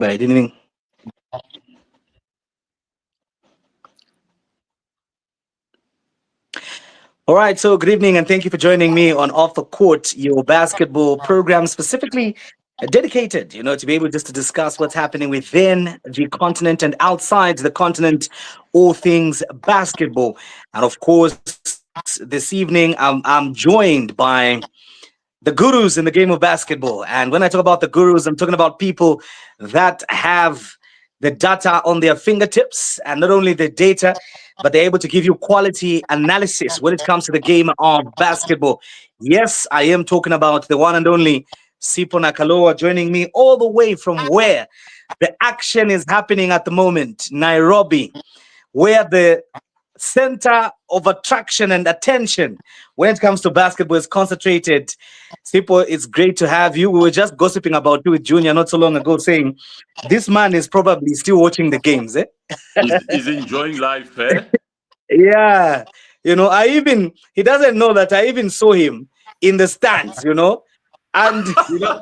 But I didn't even. All right, so good evening, and thank you for joining me on Off the Court, your basketball program specifically dedicated, to be able just to discuss what's happening within the continent and outside the continent, all things basketball. And of course, this evening, I'm joined by the gurus in the game of basketball. And when I talk about the gurus, I'm talking about people that have the data on their fingertips, and not only the data, but they're able to give you quality analysis when it comes to the game of basketball. Yes, I am talking about the one and only Sipo Nakaloa, joining me all the way from where the action is happening at the moment, Nairobi, where the center of attraction and attention when it comes to basketball is concentrated. Sipo, it's great to have you. We were just gossiping about you with Junior not so long ago, saying this man is probably still watching the games. Eh? He's enjoying life, eh? Yeah. He doesn't know that I even saw him in the stands, and You know,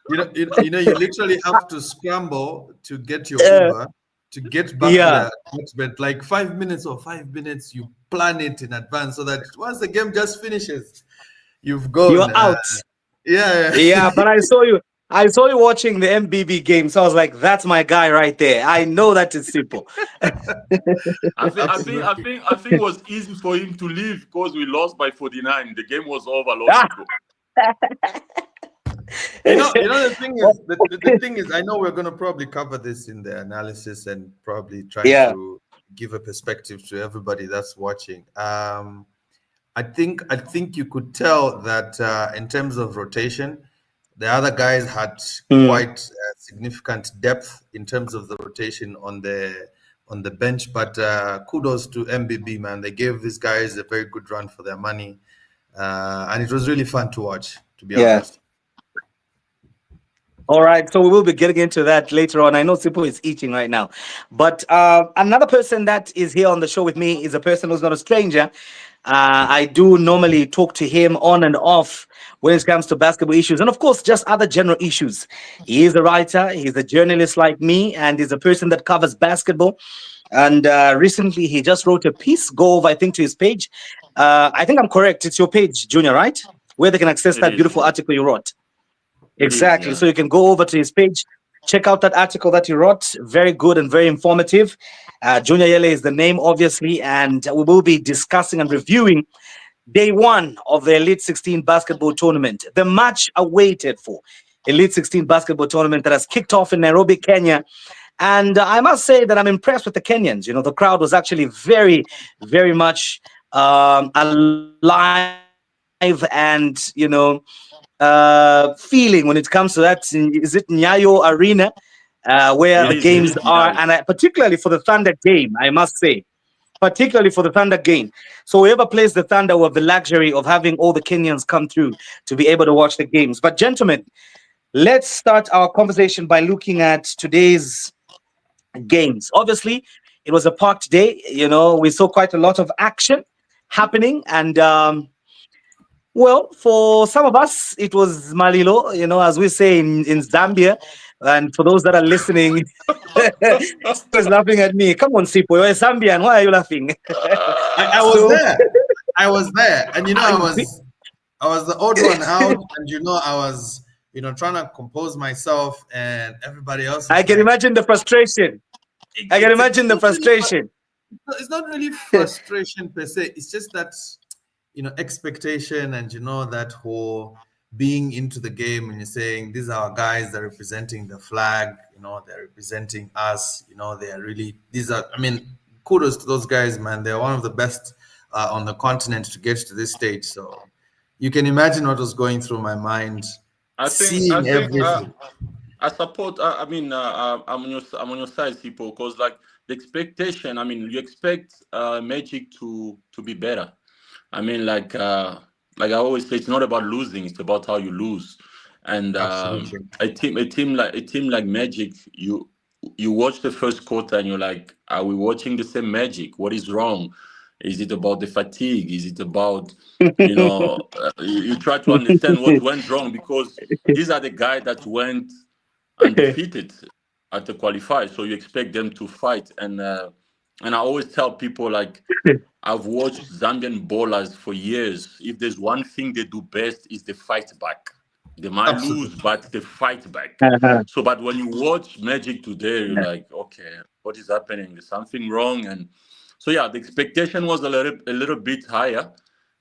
you literally have to scramble to get your uh, Uber to get back yeah, to the apartment. Like 5 minutes, you plan it in advance so that once the game just finishes, you've gone. you're out. Yeah. Yeah, but I saw you. I saw you watching the MBB game, so I was like, "That's my guy right there." I know that is simple. I think it was easy for him to leave because we lost by 49. The game was over long ago. The thing is, the thing is, I know we're going to probably cover this in the analysis and probably try Yeah. to give a perspective to everybody that's watching. I think you could tell that in terms of rotation, the other guys had quite significant depth in terms of the rotation on the bench. But kudos to MBB, man. They gave these guys a very good run for their money, and it was really fun to watch, to be Yeah. honest. All right, so we will be getting into that later on. I know Sipo is eating right now, but another person that is here on the show with me is a person who's not a stranger. I do normally talk to him on and off when it comes to basketball issues, and of course, just other general issues. He is a writer, he's a journalist like me, and he's a person that covers basketball. And recently, he just wrote a piece. Go over, I think, to his page. I think I'm correct. It's your page, Junior, right? Where they can access It that is, beautiful yeah. article you wrote. It is, Exactly. yeah. So you can go over to his page, check out that article that he wrote. Very good and very informative. Junior Yele is the name, obviously, and we will be discussing and reviewing day one of the Elite 16 basketball tournament, the much awaited for Elite 16 basketball tournament that has kicked off in Nairobi, Kenya. And I must say that I'm impressed with the Kenyans. The crowd was actually very, very much alive and, feeling when it comes to that. Is it Nyayo Arena, where the It games is are, nice. and particularly for the Thunder game, I must say, particularly for the Thunder game. So whoever plays the Thunder will have the luxury of having all the Kenyans come through to be able to watch the games. But gentlemen, let's start our conversation by looking at today's games. Obviously, it was a packed day. We saw quite a lot of action happening, and well, for some of us, it was Malilo, as we say in Zambia. And for those that are listening, is laughing at me. Come on, Sipo, you're a Zambian. Why are you laughing? I was So- there. I was there, and I was the odd one out, and I was trying to compose myself, and everybody else. I can imagine the frustration. I can imagine the It's not really frustration. it's not really frustration per se. It's just that expectation, and that whole being into the game, and you're saying these are our guys that are representing the flag. They're representing us. They are really kudos to those guys, man. They're one of the best on the continent to get to this stage. So you can imagine what was going through my mind, seeing everything. I support. I'm on your side, people, because like the expectation. You expect Magic to be better. Like I always say, it's not about losing; it's about how you lose. And Absolutely. a team like Magic, you watch the first quarter and you're like, are we watching the same Magic? What is wrong? Is it about the fatigue? Is it about you try to understand what went wrong, because these are the guys that went undefeated at the qualifiers, so you expect them to fight. And I always tell people, like, I've watched Zambian bowlers for years. If there's one thing they do best, is they fight back. They might lose, but they fight back. So, but when you watch Magic today, you're like, okay, what is happening? There's something wrong. And so, yeah, the expectation was a little bit higher.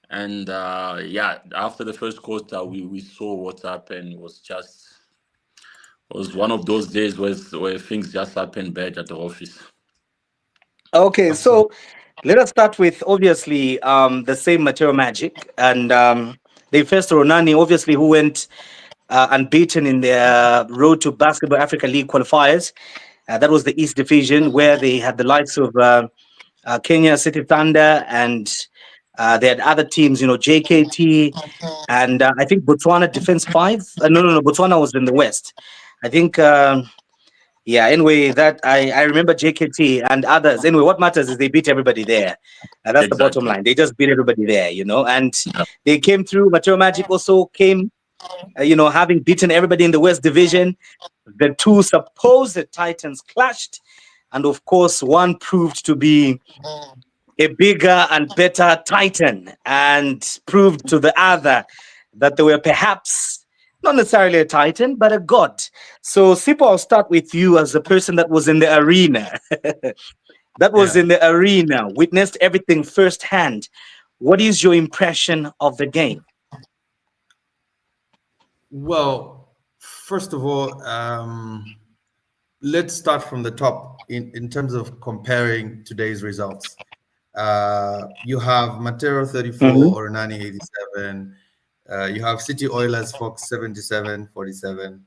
And yeah, after the first quarter, we saw what happened. It was one of those days where things just happened bad at the office. Okay, so let us start with obviously the same Matero Magic, and they faced Ronani, obviously, who went unbeaten in their Road to Basketball Africa League qualifiers. That was the East Division, where they had the likes of Kenya City Thunder, and they had other teams, JKT, and I think Botswana Defense 5. No, Botswana was in the West. I think, yeah, anyway, that I remember JKT and others. Anyway, what matters is they beat everybody there. That's the bottom line. They just beat everybody there, and they came through. Matero Magic also came, having beaten everybody in the West Division. The two supposed Titans clashed. And of course, one proved to be a bigger and better Titan and proved to the other that they were perhaps not necessarily a Titan, but a god. So, Sipho, I'll start with you as a person that was in the arena. In the arena, witnessed everything firsthand. What is your impression of the game? Well, first of all, let's start from the top in terms of comparing today's results. You have Matero 34, Ronani 87. You have City Oilers Fox 77-47.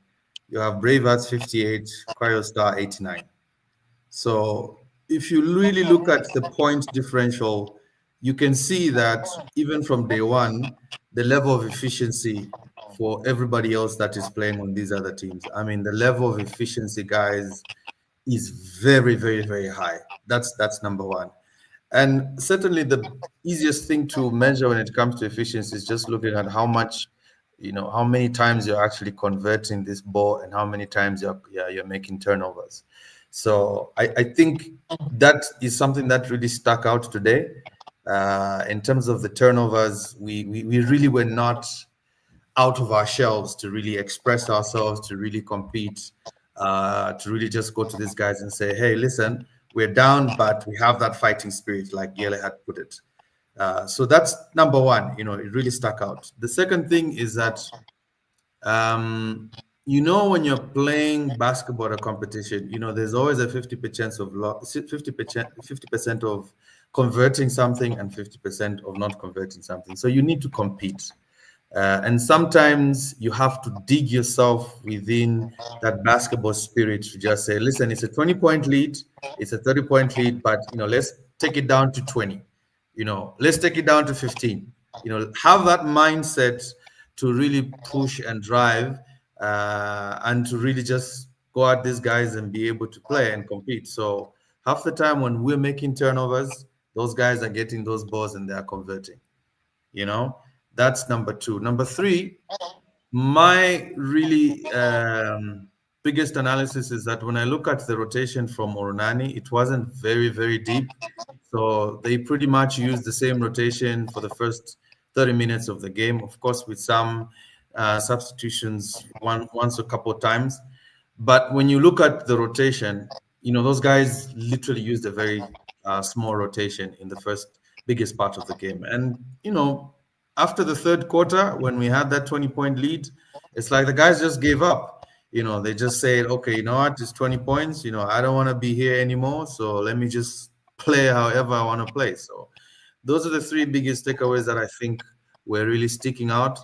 You have Bravehearts 58, Cryostar 89. So if you really look at the point differential, you can see that even from day one, the level of efficiency for everybody else that is playing on these other teams, I mean, the level of efficiency, guys, is very, very, very high. That's number one. And certainly the easiest thing to measure when it comes to efficiency is just looking at how much, how many times you're actually converting this ball and how many times you're making turnovers. So I think that is something that really stuck out today. In terms of the turnovers, we really were not out of our shells to really express ourselves, to really compete, to really just go to these guys and say, hey, listen, we're down, but we have that fighting spirit, like Yele had put it. So that's number one. It really stuck out. The second thing is that, when you're playing basketball at a competition, there's always a 50% of converting something and 50% of not converting something. So you need to compete. And sometimes you have to dig yourself within that basketball spirit to just say, listen, it's a 20-point lead, it's a 30-point lead, but let's take it down to 20. Let's take it down to 15. Have that mindset to really push and drive, and to really just go at these guys and be able to play and compete. So half the time when we're making turnovers, those guys are getting those balls and they're converting. That's number two. Number three, my really biggest analysis is that when I look at the rotation from Ronani, it wasn't very, very deep. So they pretty much used the same rotation for the first 30 minutes of the game, of course, with some substitutions once a couple of times. But when you look at the rotation, those guys literally used a very small rotation in the first biggest part of the game. And, after the third quarter, when we had that 20-point lead, it's like the guys just gave up. They just said, okay, it's 20 points. I don't want to be here anymore. So let me just play however I want to play. So those are the three biggest takeaways that I think were really sticking out,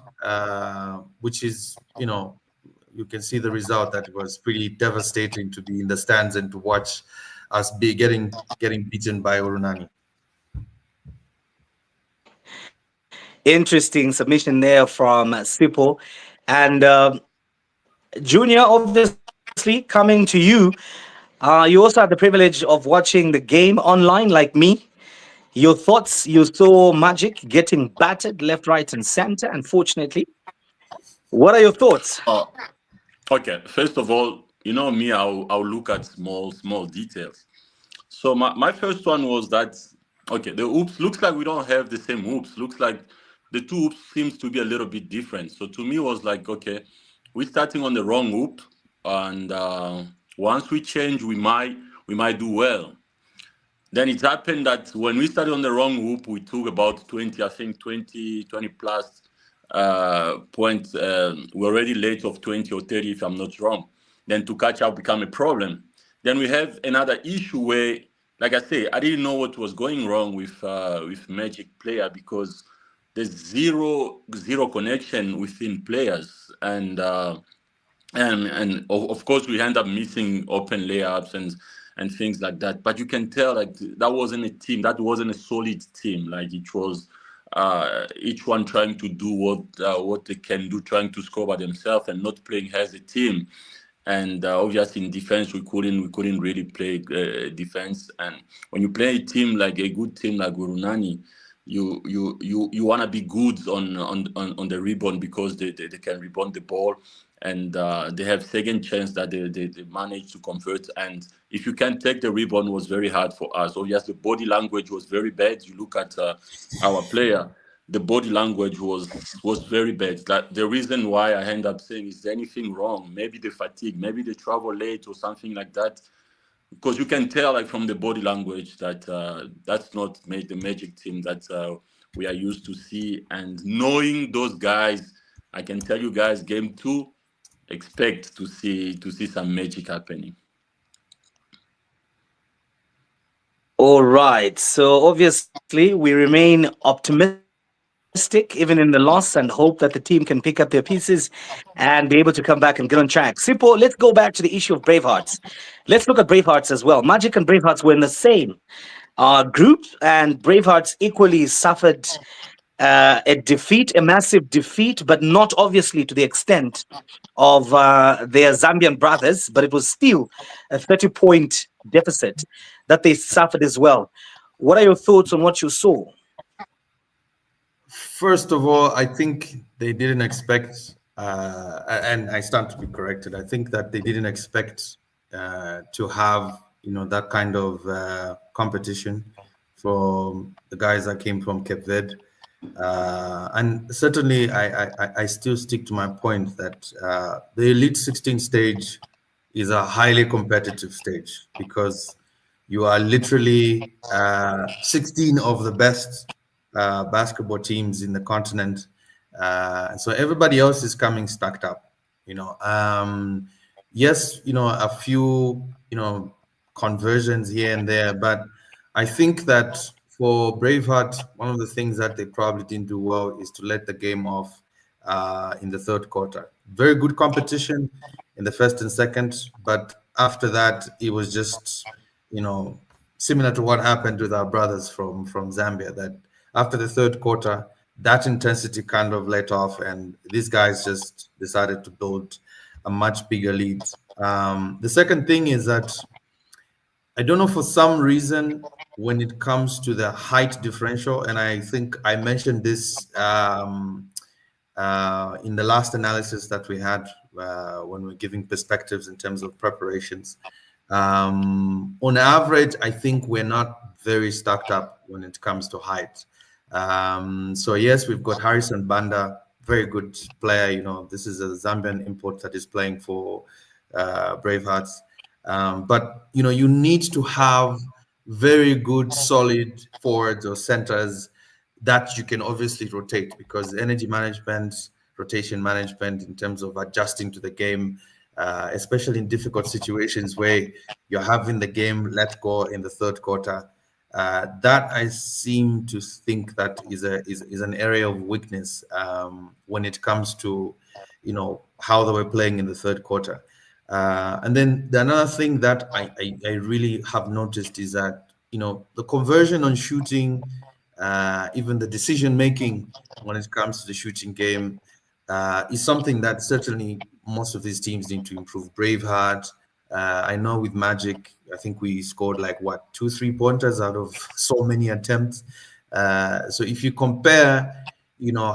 which is, you can see the result that was pretty devastating to be in the stands and to watch us be getting beaten by Ronani. Interesting submission there from Sipho. And Junior, obviously, coming to you, you also had the privilege of watching the game online like me. Your thoughts? You saw Magic getting battered left, right, and center, unfortunately. What are your thoughts? Okay, first of all, you know me, I'll look at small details. So my first one was that okay, the oops looks like we don't have the same oops. Looks like the two oops seems to be a little bit different. So to me, it was like okay, we're starting on the wrong oop, and once we change, we might do well. Then it happened that when we started on the wrong hoop, we took about 20, I think 20 plus points. We're already late of 20 or 30, if I'm not wrong. Then to catch up become a problem. Then we have another issue where, like I say, I didn't know what was going wrong with Magic player because there's zero connection within players, and of course we end up missing open layups and things like that. But you can tell like that wasn't a team, that wasn't a solid team. Like it was each one trying to do what they can do, trying to score by themselves and not playing as a team. And obviously in defense we couldn't really play defense. And when you play a team like a good team like Gurunani, you want to be good on the rebound because they can rebound the ball, and they have second chance that they manage to convert. And if you can take the rebound, was very hard for us. Obviously, the body language was very bad. You look at our player, the body language was very bad. That the reason why I end up saying, is there anything wrong? Maybe the fatigue, maybe they travel late or something like that. Because you can tell like from the body language that that's not made the Magic team that we are used to see. And knowing those guys, I can tell you guys, game 2, expect to see some magic happening. All right. So obviously, we remain optimistic even in the loss and hope that the team can pick up their pieces and be able to come back and get on track. Sipo, let's go back to the issue of Bravehearts. Let's look at Bravehearts as well. Magic and Bravehearts were in the same group, and Bravehearts equally suffered a defeat, a massive defeat, but not obviously to the extent of their Zambian brothers, but it was still a 30-point deficit that they suffered as well. What are your thoughts on what you saw? First of all, I think they didn't expect, and I stand to be corrected. I think that they didn't expect to have, that kind of competition from the guys that came from Cape Verde. And certainly, I still stick to my point that the Elite 16 stage is a highly competitive stage because you are literally 16 of the best basketball teams in the continent. So everybody else is coming stacked up, yes, a few, conversions here and there, but I think that for Braveheart, one of the things that they probably didn't do well is to let the game off in the third quarter. Very good competition in the first and second, but after that, it was just, similar to what happened with our brothers from Zambia, that after the third quarter, that intensity kind of let off, and these guys just decided to build a much bigger lead. The second thing is that I don't know, for some reason, when it comes to the height differential, and I think I mentioned this in the last analysis that we had when we we're giving perspectives in terms of preparations. On average, I think we're not very stacked up when it comes to height. So yes, we've got Harrison Banda, very good player. This is a Zambian import that is playing for Bravehearts. But you need to have very good, solid forwards or centers that you can obviously rotate, because energy management, rotation management in terms of adjusting to the game, especially in difficult situations where you're having the game let go in the third quarter, that I seem to think that is an area of weakness when it comes to how they were playing in the third quarter. And then another thing that I really have noticed is that the conversion on shooting, even the decision making when it comes to the shooting game, is something that certainly most of these teams need to improve. Braveheart, I know with Magic, I think we scored like 2-3 pointers out of so many attempts. So if you compare,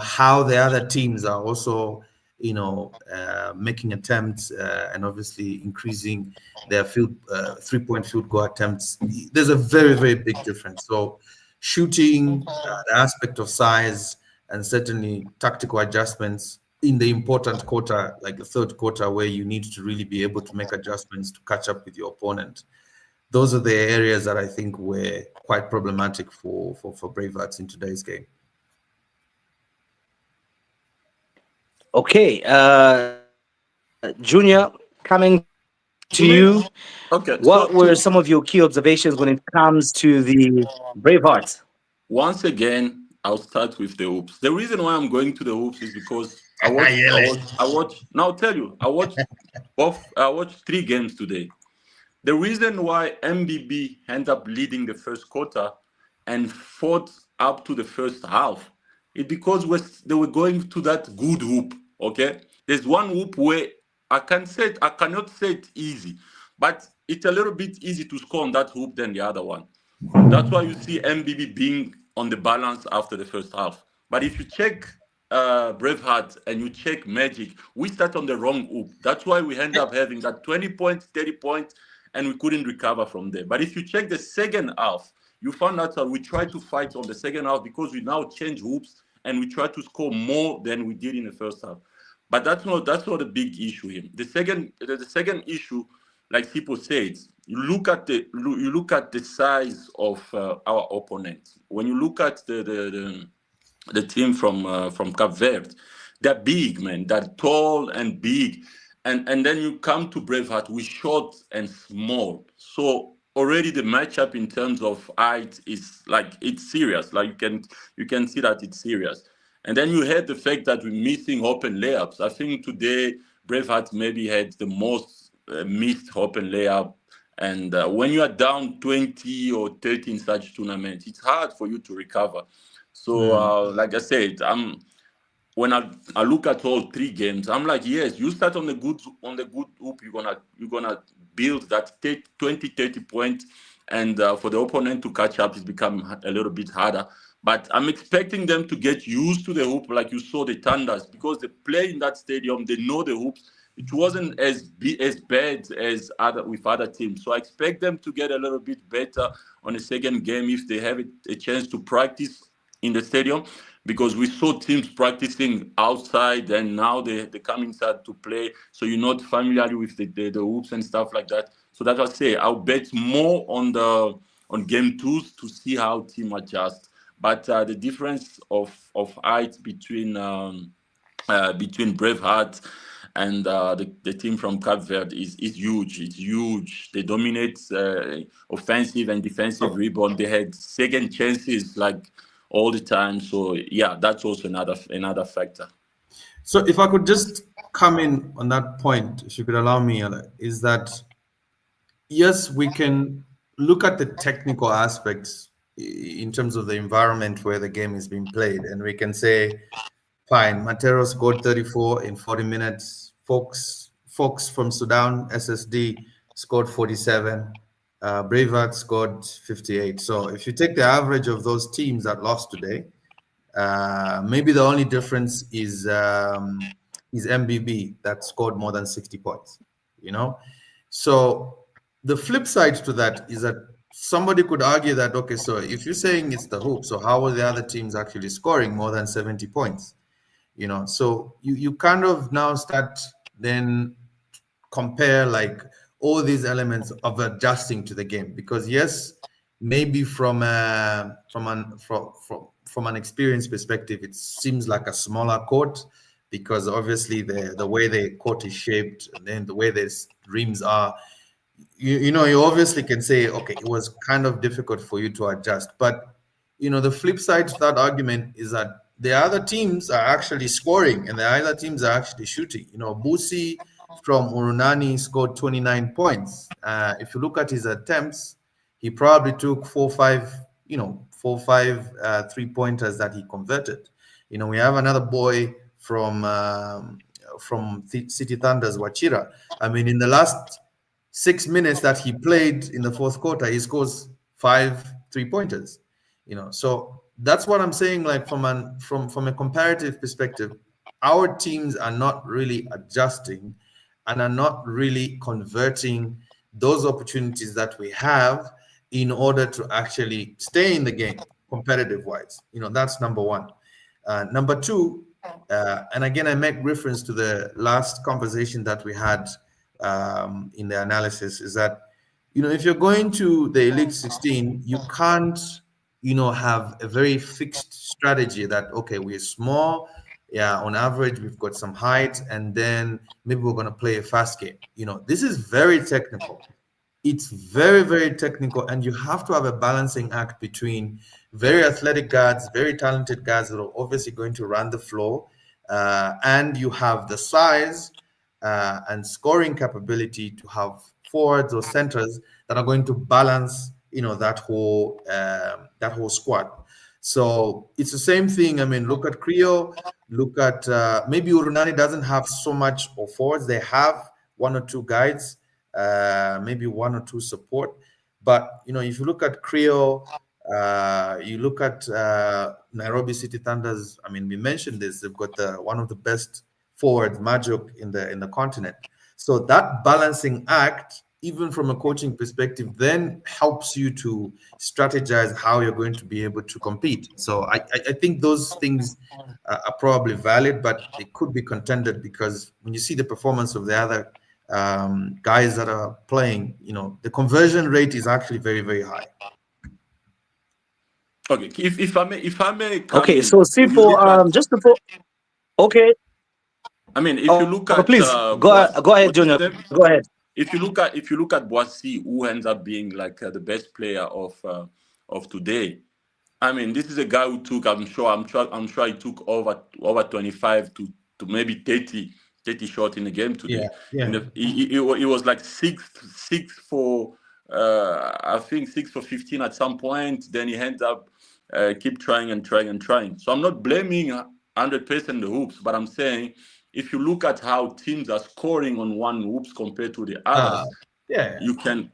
how the other teams are also making attempts and obviously increasing their field 3-point field goal attempts. There's a very, very big difference. So shooting, the aspect of size, and certainly tactical adjustments in the important quarter, like the third quarter, where you need to really be able to make adjustments to catch up with your opponent. Those are the areas that I think were quite problematic for Bravehearts in today's game. Okay, Junior, coming to you. Okay. What were some of your key observations when it comes to the Bravehearts? Once again, I'll start with the hoops. The reason why I'm going to the hoops is because I watched. Now I'll tell you, I watched 3 games today. The reason why MBB ended up leading the first quarter and fought up to the first half is because they were going to that good hoop. Okay, there's one hoop where I cannot say it's easy, but it's a little bit easy to score on that hoop than the other one. That's why you see MBB being on the balance after the first half. But if you check Braveheart and you check Magic, we start on the wrong hoop. That's why we end up having that 20 points, 30 points, and we couldn't recover from there. But if you check the second half, you found out that we tried to fight on the second half because we now change hoops and we try to score more than we did in the first half. But that's not a big issue here. The second issue, like people said, you look at the size of our opponent. When you look at the team from Cape Verde, they're big, man. They're tall and big, and then you come to Braveheart, we're short and small. So already the matchup in terms of height is like it's serious. Like you can see that it's serious. And then you had the fact that we're missing open layups. I think today Braveheart maybe had the most missed open layup. And when you are down 20 or 30 in such tournaments, it's hard for you to recover. So, like I said, when I look at all 3 games, I'm like, yes, you start on the good hoop, you're gonna build that 20-30 points, and for the opponent to catch up, it's become a little bit harder. But I'm expecting them to get used to the hoop, like you saw the Thunders, because they play in that stadium, they know the hoops. It wasn't as bad as with other teams. So I expect them to get a little bit better on the second game if they have a chance to practice in the stadium, because we saw teams practicing outside and now they come inside to play. So you're not familiar with the hoops and stuff like that. So that's what I say. I'll bet more on game 2 to see how team adjust. But the difference of height between Braveheart and the team from Cape Verde is huge. It's huge. They dominate offensive and defensive rebound. They had second chances like all the time. So yeah, that's also another factor. So if I could just come in on that point, if you could allow me, is that yes, we can look at the technical aspects in terms of the environment where the game is being played, and we can say, fine, Matero scored 34 in 40 minutes. Fox from Sudan, SSD, scored 47. Braveheart scored 58. So if you take the average of those teams that lost today, maybe the only difference is MBB that scored more than 60 points. So the flip side to that is that somebody could argue that, okay, so if you're saying it's the hoop, so how are the other teams actually scoring more than 70 points? So you kind of now start then compare like all these elements of adjusting to the game, because yes, maybe from an experience perspective, it seems like a smaller court, because obviously the way the court is shaped and then the way the rims are, you obviously can say, okay, it was kind of difficult for you to adjust. But the flip side to that argument is that the other teams are actually scoring and the other teams are actually shooting. Busi from Urunani scored 29 points. If you look at his attempts, he probably took 4-5 3-pointers that he converted. We have another boy from City Thunders, Wachira. I mean, in the last 6 minutes that he played in the fourth quarter, he scores 5 3-pointers. So that's what I'm saying. Like from a comparative perspective, our teams are not really adjusting and are not really converting those opportunities that we have in order to actually stay in the game competitive wise. That's number one. Number two, and again, I make reference to the last conversation that we had in the analysis, is that, if you're going to the Elite 16, you can't, have a very fixed strategy that, okay, we're small. Yeah, on average, we've got some height, and then maybe we're going to play a fast game. This is very technical. It's very, very technical, and you have to have a balancing act between very athletic guards, very talented guards that are obviously going to run the floor, and you have the size and scoring capability to have forwards or centers that are going to balance, that whole squad. So it's the same thing. I mean, look at Creole. Look at maybe Urunani doesn't have so much of forwards. They have one or two guides, maybe one or two support. But if you look at Creole, you look at Nairobi City Thunders. I mean, we mentioned this. They've got one of the best forwards, Majuk, in the continent. So that balancing act, even from a coaching perspective, then helps you to strategize how you're going to be able to compete. So I think those things are probably valid, but they could be contended, because when you see the performance of the other guys that are playing, the conversion rate is actually very, very high. Okay, if I may. Okay, so Sipho, just before. Okay. I mean, if you look at please go ahead, Junior. Go ahead. If you look at Boissy, who ends up being like the best player of today, I mean, this is a guy who took, I'm sure he took over 25 to maybe 30 shots in the game today. Yeah. It was like six for I think 6 for 15 at some point. Then he ends up keep trying and trying and trying. So I'm not blaming 100% the hoops, but I'm saying, if you look at how teams are scoring on one hoops compared to the others, you can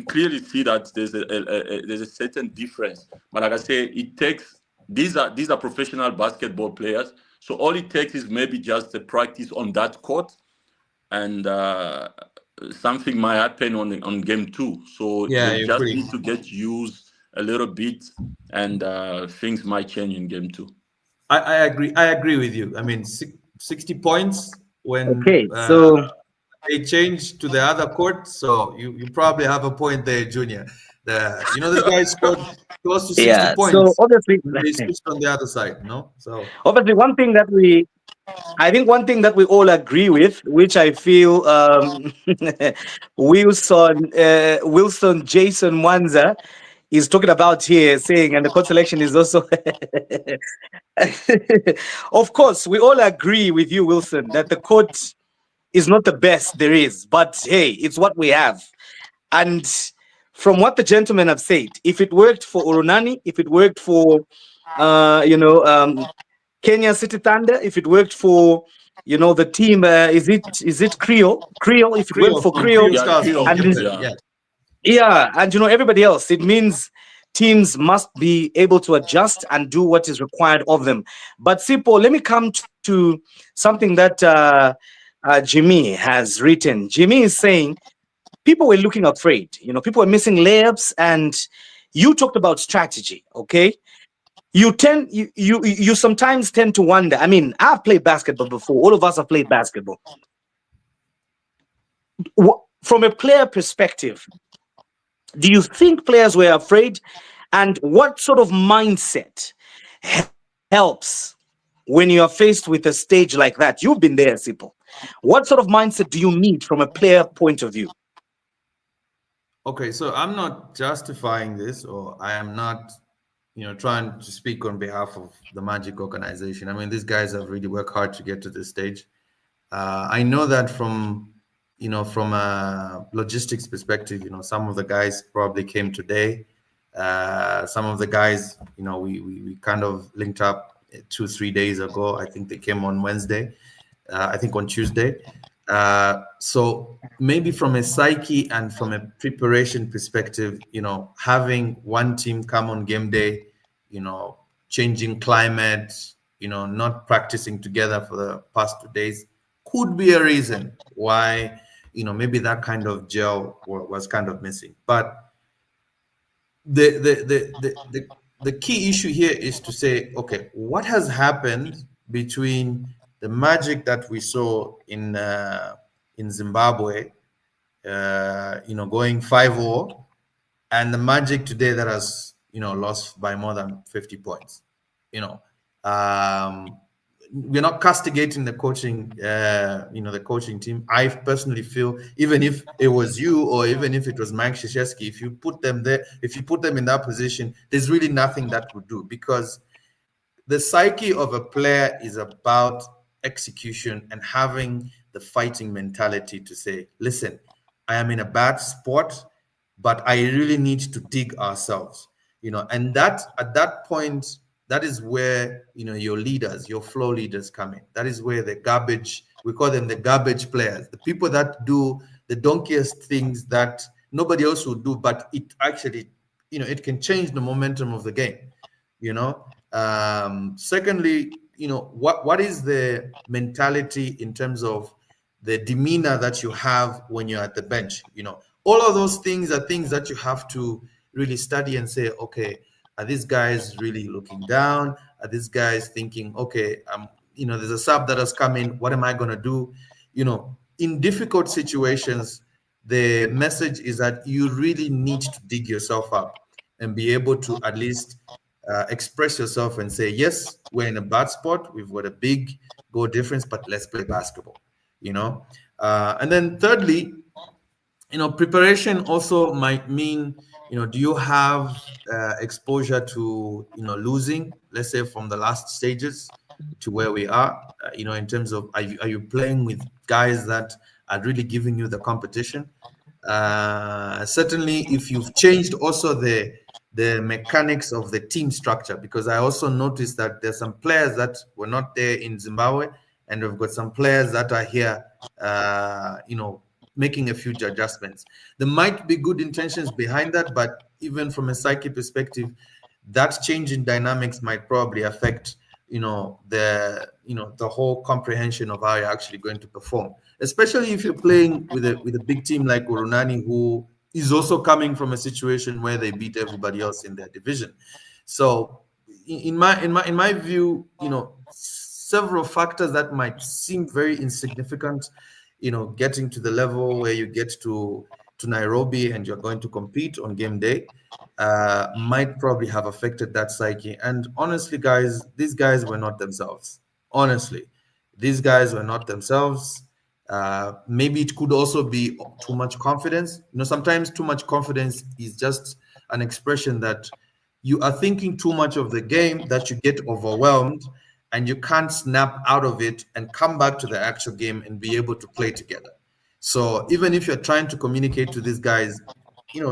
clearly see that there's a certain difference. But like I say, it takes these are professional basketball players, so all it takes is maybe just a practice on that court, and something might happen on game 2. So they just need to get used a little bit, and things might change in game 2. I agree with you. I mean, 60 points when they change to the other court. So you probably have a point there, Junior. The guys scored close to 60 points. So obviously they switched on the other side, no? So obviously one thing that we all agree with, which I feel Wilson Jason Mwanza is talking about here, saying, and the court selection is also of course, we all agree with you, Wilson, that the court is not the best there is, but hey, it's what we have. And from what the gentlemen have said, if it worked for Urunani, if it worked for Kenya City Thunder, if it worked for the team, is it Creole, if it worked for Creole, and everybody else, it means teams must be able to adjust and do what is required of them. But Sipho, let me come to something that Jimmy has written. Jimmy is saying people were looking afraid. People were missing layups, and you talked about strategy. Okay, you sometimes tend to wonder. I mean, I've played basketball before. All of us have played basketball. From a player perspective, do you think players were afraid? And what sort of mindset helps when you are faced with a stage like that? You've been there, Sipho. What sort of mindset do you need from a player point of view? Okay, so I'm not justifying this, or I am not, trying to speak on behalf of the Magic organization. I mean, these guys have really worked hard to get to this stage. I know that from a logistics perspective, some of the guys probably came today. Some of the guys, we kind of linked up 2-3 days ago. I think they came on Wednesday. I think on Tuesday. So maybe from a psyche and from a preparation perspective, having one team come on game day, changing climate, not practicing together for the past 2 days could be a reason why, maybe that kind of gel was kind of missing. But the key issue here is to say, okay, what has happened between the magic that we saw in Zimbabwe, going 5-0, and the magic today that has lost by more than 50 points. We're not castigating the coaching the coaching team. I personally feel, even if it was you or even if it was Mike Krzyzewski, if you put them there, if you put them in that position, there's really nothing that would do, because the psyche of a player is about execution and having the fighting mentality to say, listen, I am in a bad spot, but I really need to dig ourselves, and that at that point, that is where your leaders, your flow leaders come in. That is where the garbage, we call them the garbage players, the people that do the donkeyiest things that nobody else will do, but it actually, it can change the momentum of the game. Secondly, what is the mentality in terms of the demeanor that you have when you're at the bench? All of those things are things that you have to really study and say, okay, are these guys really looking down? Are these guys thinking, okay, there's a sub that has come in, what am I going to do? In difficult situations, the message is that you really need to dig yourself up and be able to at least express yourself and say, yes, we're in a bad spot, we've got a big goal difference, but let's play basketball. And then thirdly, preparation also might mean, do you have exposure to, losing, let's say from the last stages to where we are, in terms of, are you playing with guys that are really giving you the competition? Certainly, if you've changed also the mechanics of the team structure, because I also noticed that there's some players that were not there in Zimbabwe, and we've got some players that are here, making a few adjustments. There might be good intentions behind that, but even from a psyche perspective, that change in dynamics might probably affect, the whole comprehension of how you're actually going to perform, especially if you're playing with a big team like Urunani, who is also coming from a situation where they beat everybody else in their division. So in my view, several factors that might seem very insignificant, getting to the level where you get to Nairobi and you're going to compete on game day, might probably have affected that psyche. And honestly, guys, these guys were not themselves. Honestly, these guys were not themselves. Maybe it could also be too much confidence. Sometimes too much confidence is just an expression that you are thinking too much of the game, that you get overwhelmed and you can't snap out of it and come back to the actual game and be able to play together. So even if you're trying to communicate to these guys,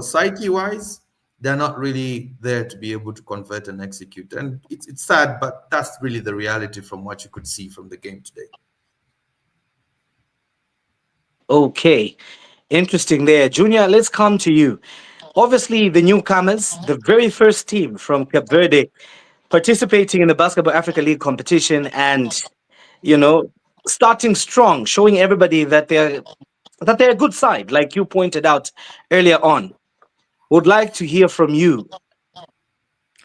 psyche-wise, they're not really there to be able to convert and execute. And it's sad, but that's really the reality from what you could see from the game today. Okay, interesting there. Junior, let's come to you. Obviously, the newcomers, the very first team from Cape Verde, participating in the Basketball Africa League competition and, starting strong, showing everybody that they're a good side, like you pointed out earlier on. Would like to hear from you,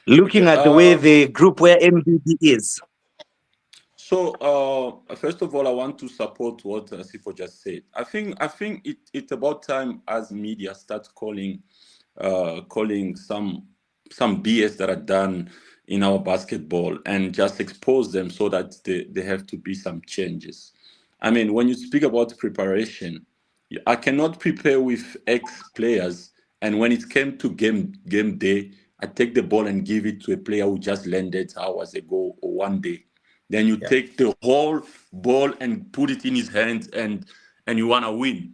looking at the way the group where MBB is. So, first of all, I want to support what Sifo just said. I think it's about time as media starts calling some BS that are done in our basketball and just expose them so that there have to be some changes. I mean, when you speak about preparation, I cannot prepare with X players, and when it came to game day, I take the ball and give it to a player who just landed hours ago or one day. Then you take the whole ball and put it in his hands, and you want to win.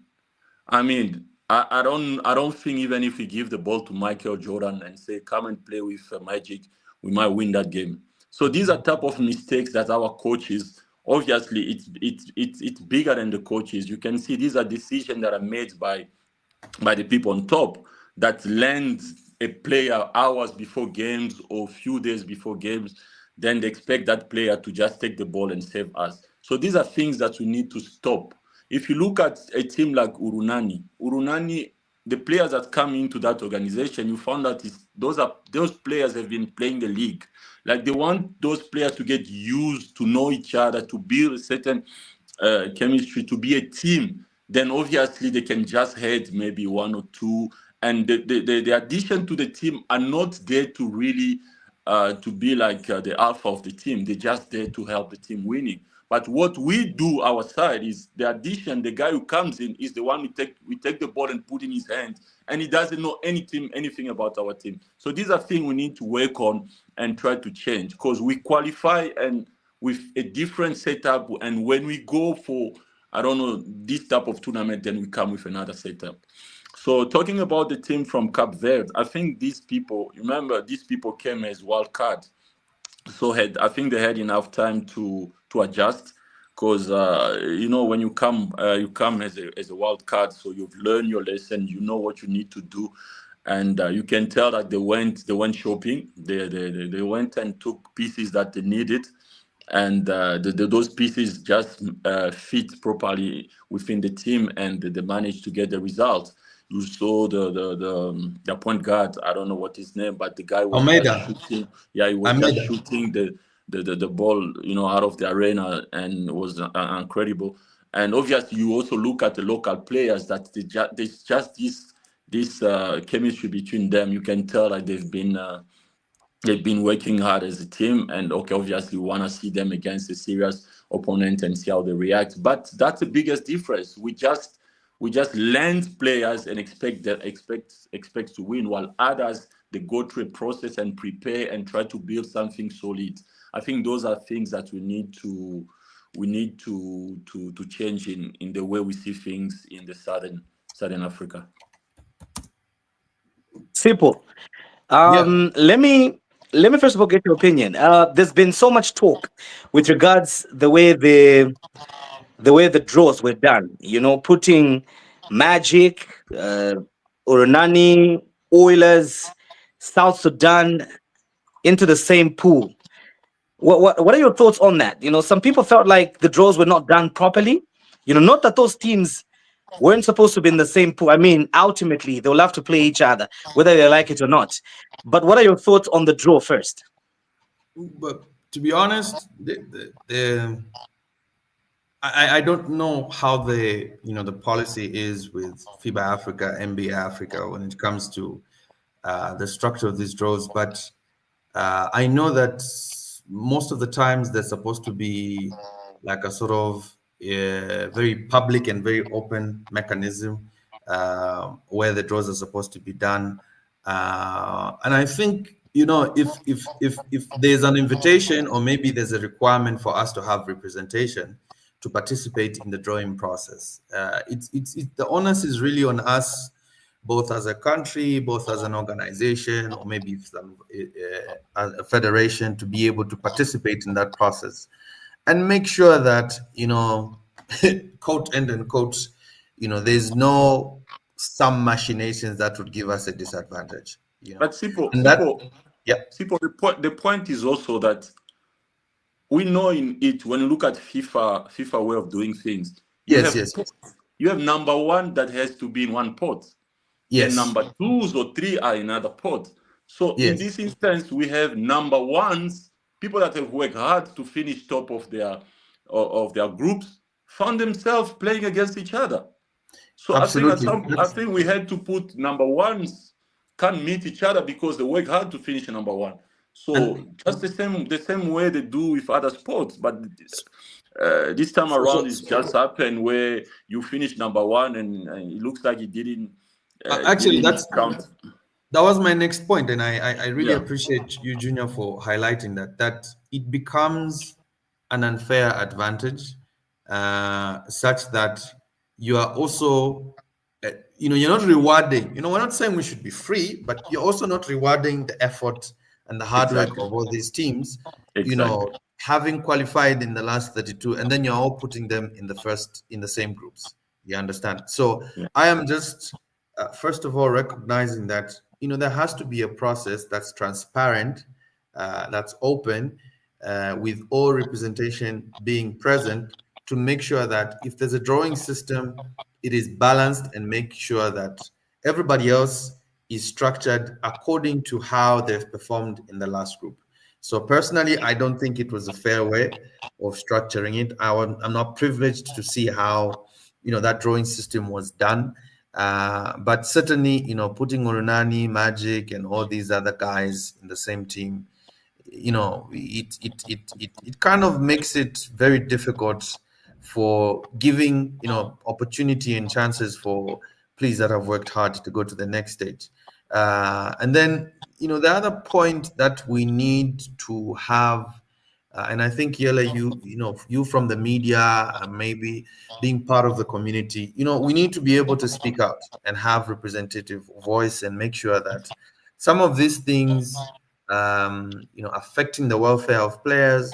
I mean, I don't think even if we give the ball to Michael Jordan and say, come and play with Magic, we might win that game. So these are type of mistakes that our coaches, obviously it's bigger than the coaches. You can see these are decisions that are made by the people on top that land a player hours before games or few days before games. then they expect that player to just take the ball and save us. So these are things that we need to stop. If you look at a team like Urunani, the players that come into that organization, you found that those players have been playing the league. Like they want those players to get used to know each other, to build a certain chemistry, to be a team. Then obviously they can just head maybe one or two, and the addition to the team are not there to really to be like the alpha of the team. They're just there to help the team winning. But what we do our side is the addition. The guy who comes in is the one we take the ball and put in his hand, and he doesn't know anything about our team. So these are things we need to work on and try to change, because we qualify and with a different setup, and when we go for, I don't know, this type of tournament, then we come with another setup. So talking about the team from Cape Verde, I think these people came as wild card. So I think they had enough time to adjust, because when you come as a wild card, so you've learned your lesson, you know what you need to do, and you can tell that they went shopping. They went and took pieces that they needed, and those pieces just fit properly within the team, and they managed to get the result. You saw the point guard, I don't know what his name, but the guy was just shooting. Yeah, he was just shooting the ball, out of the arena, and it was incredible. And obviously, you also look at the local players that there's just this chemistry between them. You can tell that they've been working hard as a team, and obviously we want to see them against a serious opponent and see how they react. But that's the biggest difference. We just land players and expect to win, while others, they go through a process and prepare and try to build something solid. I think those are things that we need to change in the way we see things in the Southern Africa. Simple. Let me first of all get your opinion. There's been so much talk with regards the way the draws were done. Putting Magic, Urunani, Oilers, South Sudan into the same pool. What are your thoughts on that? Some people felt like the draws were not done properly. Not that those teams weren't supposed to be in the same pool. I mean, ultimately, they'll have to play each other, whether they like it or not. But what are your thoughts on the draw first? But to be honest, I don't know how the policy is with FIBA Africa, NBA Africa when it comes to the structure of these draws, but I know that most of the times they're supposed to be like a sort of very public and very open mechanism where the draws are supposed to be done, and I think if there's an invitation, or maybe there's a requirement for us to have representation to participate in the drawing process, the onus is really on us, both as a country, both as an organization, or maybe a federation, to be able to participate in that process and make sure that, quote end and quote, there's no some machinations that would give us a disadvantage. But Sipho, the point is also that we know in it, when you look at FIFA way of doing things, you have number one that has to be in one pot. Yes. And number 2s or 3 are in another pot. So in this instance, we have number ones, people that have worked hard to finish top of their groups, found themselves playing against each other. So I think we had to put number ones can't meet each other because they work hard to finish number one. So just the same way they do with other sports, but this time around it's just happened where you finish number one and it looks like it didn't. Actually, that was my next point, and I really appreciate you, Junior, for highlighting that it becomes an unfair advantage, such that you are also, you're not rewarding. We're not saying we should be free, but you're also not rewarding the effort and the hard work of all these teams. Having qualified in the last 32, and then you're all putting them in the same groups. You understand? So I am just. First of all, recognizing that there has to be a process that's transparent, that's open, with all representation being present, to make sure that if there's a drawing system, it is balanced and make sure that everybody else is structured according to how they've performed in the last group. So personally, I don't think it was a fair way of structuring it. I'm not privileged to see how, that drawing system was done. But certainly, putting Orunani, Magic, and all these other guys in the same team, it kind of makes it very difficult for giving, opportunity and chances for players that have worked hard to go to the next stage. And then, the other point that we need to have, and I think, Yele, you from the media and maybe being part of the community, we need to be able to speak out and have representative voice and make sure that some of these things, affecting the welfare of players,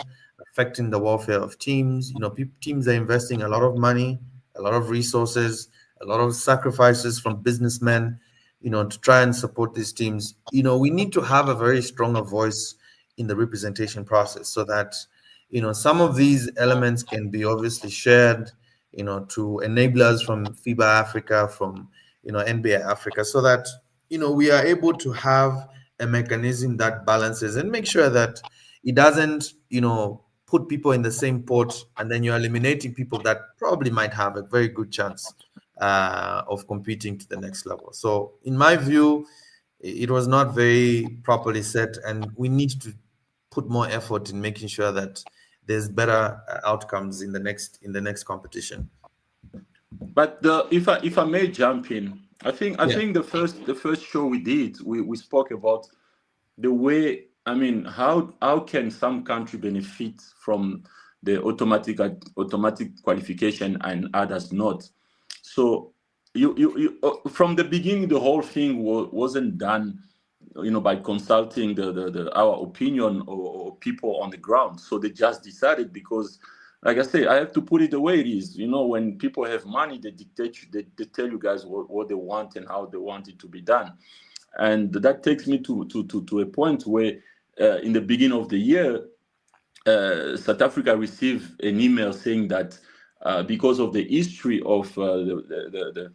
affecting the welfare of teams. Teams are investing a lot of money, a lot of resources, a lot of sacrifices from businessmen, to try and support these teams. We need to have a very stronger voice in the representation process so that, some of these elements can be obviously shared, to enablers from FIBA Africa, from, NBA Africa, so that, we are able to have a mechanism that balances and make sure that it doesn't, put people in the same pot, and then you're eliminating people that probably might have a very good chance of competing to the next level. So in my view, it was not very properly set, and we need to put more effort in making sure that there's better outcomes in the next competition. But if I may jump in, I think the first show we did, we spoke about the way, how can some country benefit from the automatic qualification and others not? So you from the beginning, the whole thing wasn't done, by consulting our opinion or people on the ground. So they just decided because, like I say, I have to put it the way it is. When people have money, they dictate, they tell you guys what they want and how they want it to be done. And that takes me to a point where in the beginning of the year, South Africa received an email saying that because of the history of the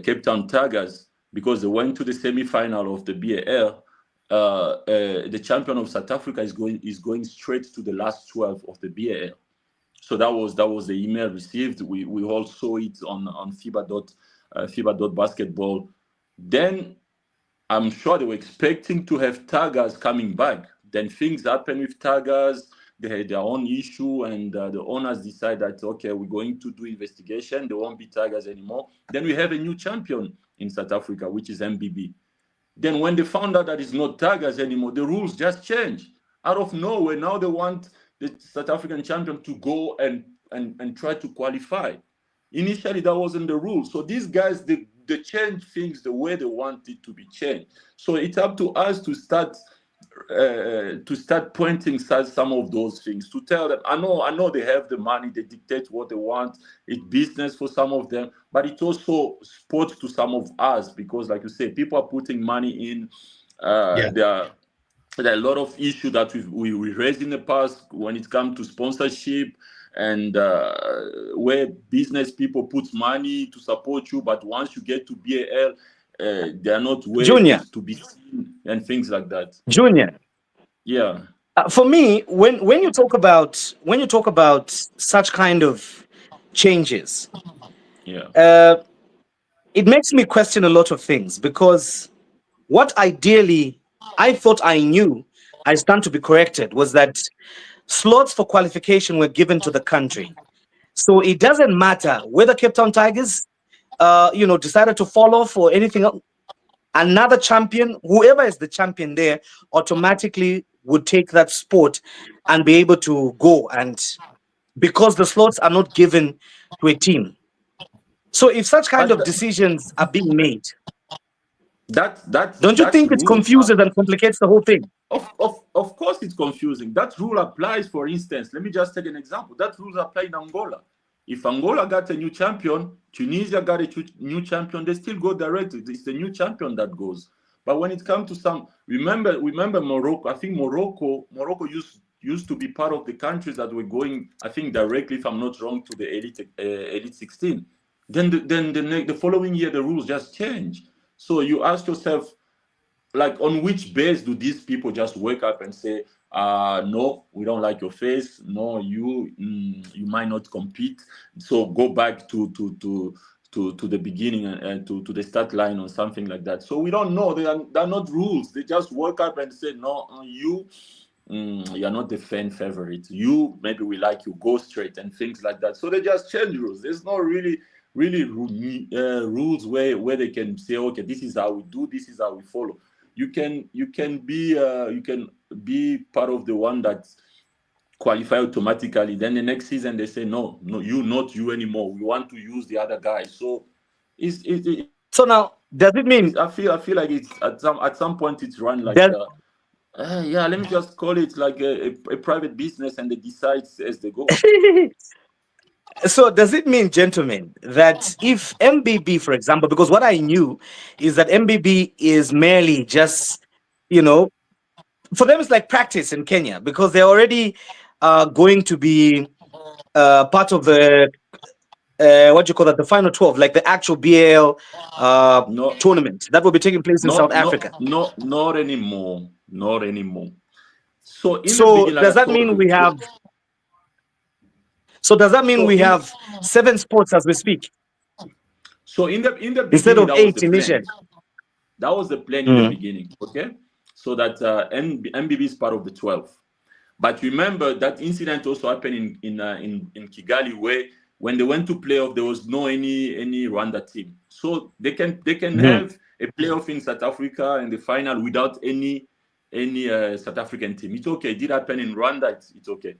Cape Town Tigers, because they went to the semi-final of the BAL, the champion of South Africa is going straight to the last 12 of the BAL. So that was the email received. We all saw it on FIBA.basketball. Then I'm sure they were expecting to have Tigers coming back. Then things happen with Tigers. They had their own issue, and the owners decide that, okay, we're going to do investigation. They won't be Tigers anymore. Then we have a new champion in South Africa, which is MBB. Then when they found out that it's not Tigers anymore, the rules just changed. Out of nowhere, now they want the South African champion to go and try to qualify. Initially, that wasn't the rule. So these guys, they change things the way they want it to be changed. So it's up to us to start pointing some of those things, to tell them, I know they have the money, they dictate what they want, it's business for some of them, but it's also sports to some of us, because like you say, people are putting money in. There are a lot of issues that we raised in the past when it comes to sponsorship, and where business people put money to support you, but once you get to BAL, they are not willing to be seen and things like that. Junior. Yeah. For me, when you talk about such kind of changes, it makes me question a lot of things, because what ideally I thought I knew, I stand to be corrected, was that slots for qualification were given to the country. So it doesn't matter whether Cape Town Tigers decided to fall off or anything else. Another champion, whoever is the champion there, automatically would take that sport and be able to go, and because the slots are not given to a team. So if such kind of decisions are being made, don't you think it confuses and complicates the whole thing? Of course it's confusing. That rule applies, for instance, let me just take an example. That rule applies in Angola. If Angola got a new champion, Tunisia got a new champion, they still go directly. It's the new champion that goes. But when it comes to some, remember Morocco. I think Morocco used to be part of the countries that were going, I think, directly, if I'm not wrong, to the elite 16. Then the following year the rules just change. So you ask yourself, like, on which base do these people just wake up and say, no, we don't like your face, no, you might not compete, so go back to the beginning and to the start line or something like that. So we don't know. They're not rules. They just wake up and say, no, you're not the fan favorite. You, maybe we like you, go straight, and things like that. So they just change rules. There's not really rules where they can say, okay, this is how we do, this is how we follow. You can be part of the one that qualify automatically. Then the next season they say, no, not you anymore. We want to use the other guy. So so now, does it mean? I feel like it's at some point it's run like yeah, let me just call it like a private business, and they decide as they go. So does it mean, gentlemen, that if MBB, for example, because what I knew is that MBB is merely just, for them it's like practice in Kenya, because they're already going to be part of the the final 12, like the actual BAL tournament that will be taking place in South Africa. Not anymore. So does that mean we have? So does that mean we have 7 sports as we speak? So in the instead of 8 initially. That was the plan in the beginning, okay? So that MBB is part of the 12. But remember that incident also happened in Kigali, where when they went to playoff, there was no any Rwanda team. So they can have a playoff in South Africa and the final without any South African team. It's okay. It did happen in Rwanda. It's okay.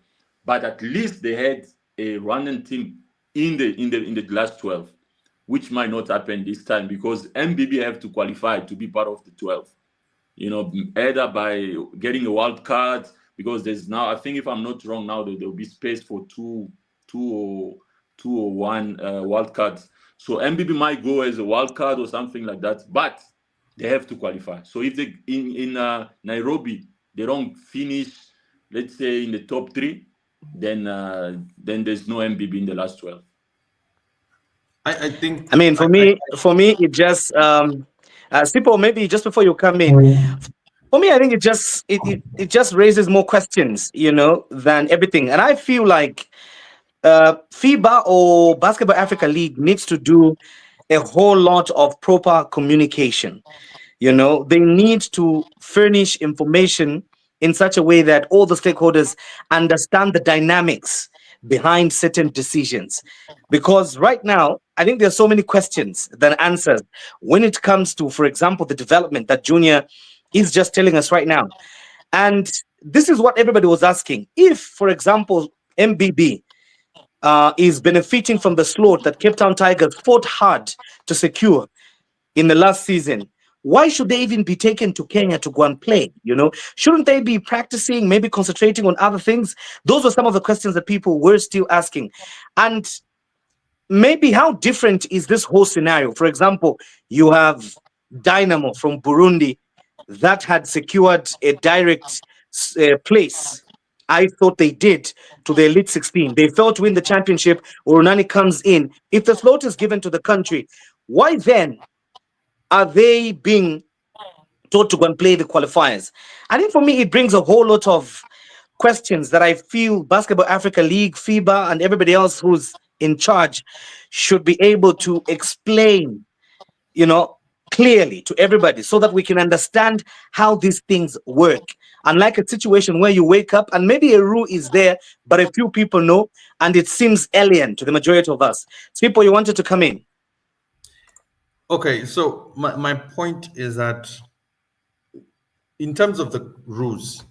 But at least they had a Rwandan team in the last 12, which might not happen this time because MBB have to qualify to be part of the 12. Either by getting a wild card, because there's now, I think if I'm not wrong, now there will be space for two or one wild cards. So MBB might go as a wild card or something like that, but they have to qualify. So if they in Nairobi they don't finish, let's say, in the top 3, then there's no MBB in the last 12. I think. I mean, for me, it just Sipo, maybe just before you come in. For me, I think it just raises more questions, than everything. And I feel like FIBA or Basketball Africa League needs to do a whole lot of proper communication. They need to furnish information in such a way that all the stakeholders understand the dynamics behind certain decisions. Because right now, I think there's so many questions than answers when it comes to, for example, the development that Junior is just telling us right now. And this is what everybody was asking. If, for example, MBB is benefiting from the slot that Cape Town Tigers fought hard to secure in the last season, why should they even be taken to Kenya to go and play? Shouldn't they be practicing, maybe concentrating on other things? Those were some of the questions that people were still asking. And maybe how different is this whole scenario? For example, you have Dynamo from Burundi that had secured a direct place. I thought they did to the Elite 16. They failed to win the championship. Orunani comes in. If the slot is given to the country, why then are they being told to go and play the qualifiers? I think for me, it brings a whole lot of questions that I feel Basketball Africa League, FIBA, and everybody else who's in charge should be able to explain, clearly to everybody so that we can understand how these things work. Unlike a situation where you wake up and maybe a rule is there, but a few people know, and it seems alien to the majority of us. People, you wanted to come in. Okay, so my point is that in terms of the rules,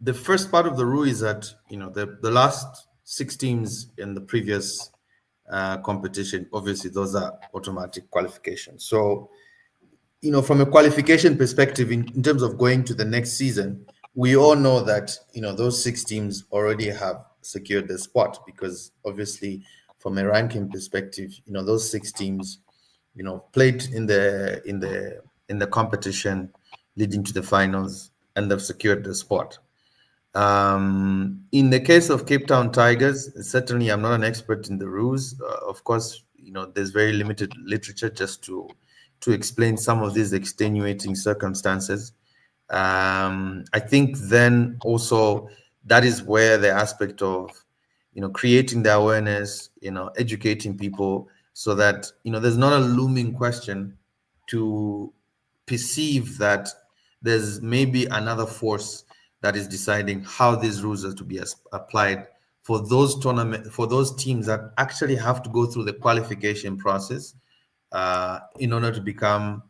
the first part of the rule is that the last 6 teams in the previous competition, obviously those are automatic qualifications. So from a qualification perspective, in terms of going to the next season, we all know that those 6 teams already have secured the spot, because obviously from a ranking perspective, those 6 teams played in the competition leading to the finals, and they've secured the spot. In the case of Cape Town Tigers, certainly I'm not an expert in the rules. Of course, there's very limited literature just to explain some of these extenuating circumstances. I think then also that is where the aspect of creating the awareness, educating people so that there's not a looming question to perceive that there's maybe another force that is deciding how these rules are to be applied for those teams that actually have to go through the qualification process in order to become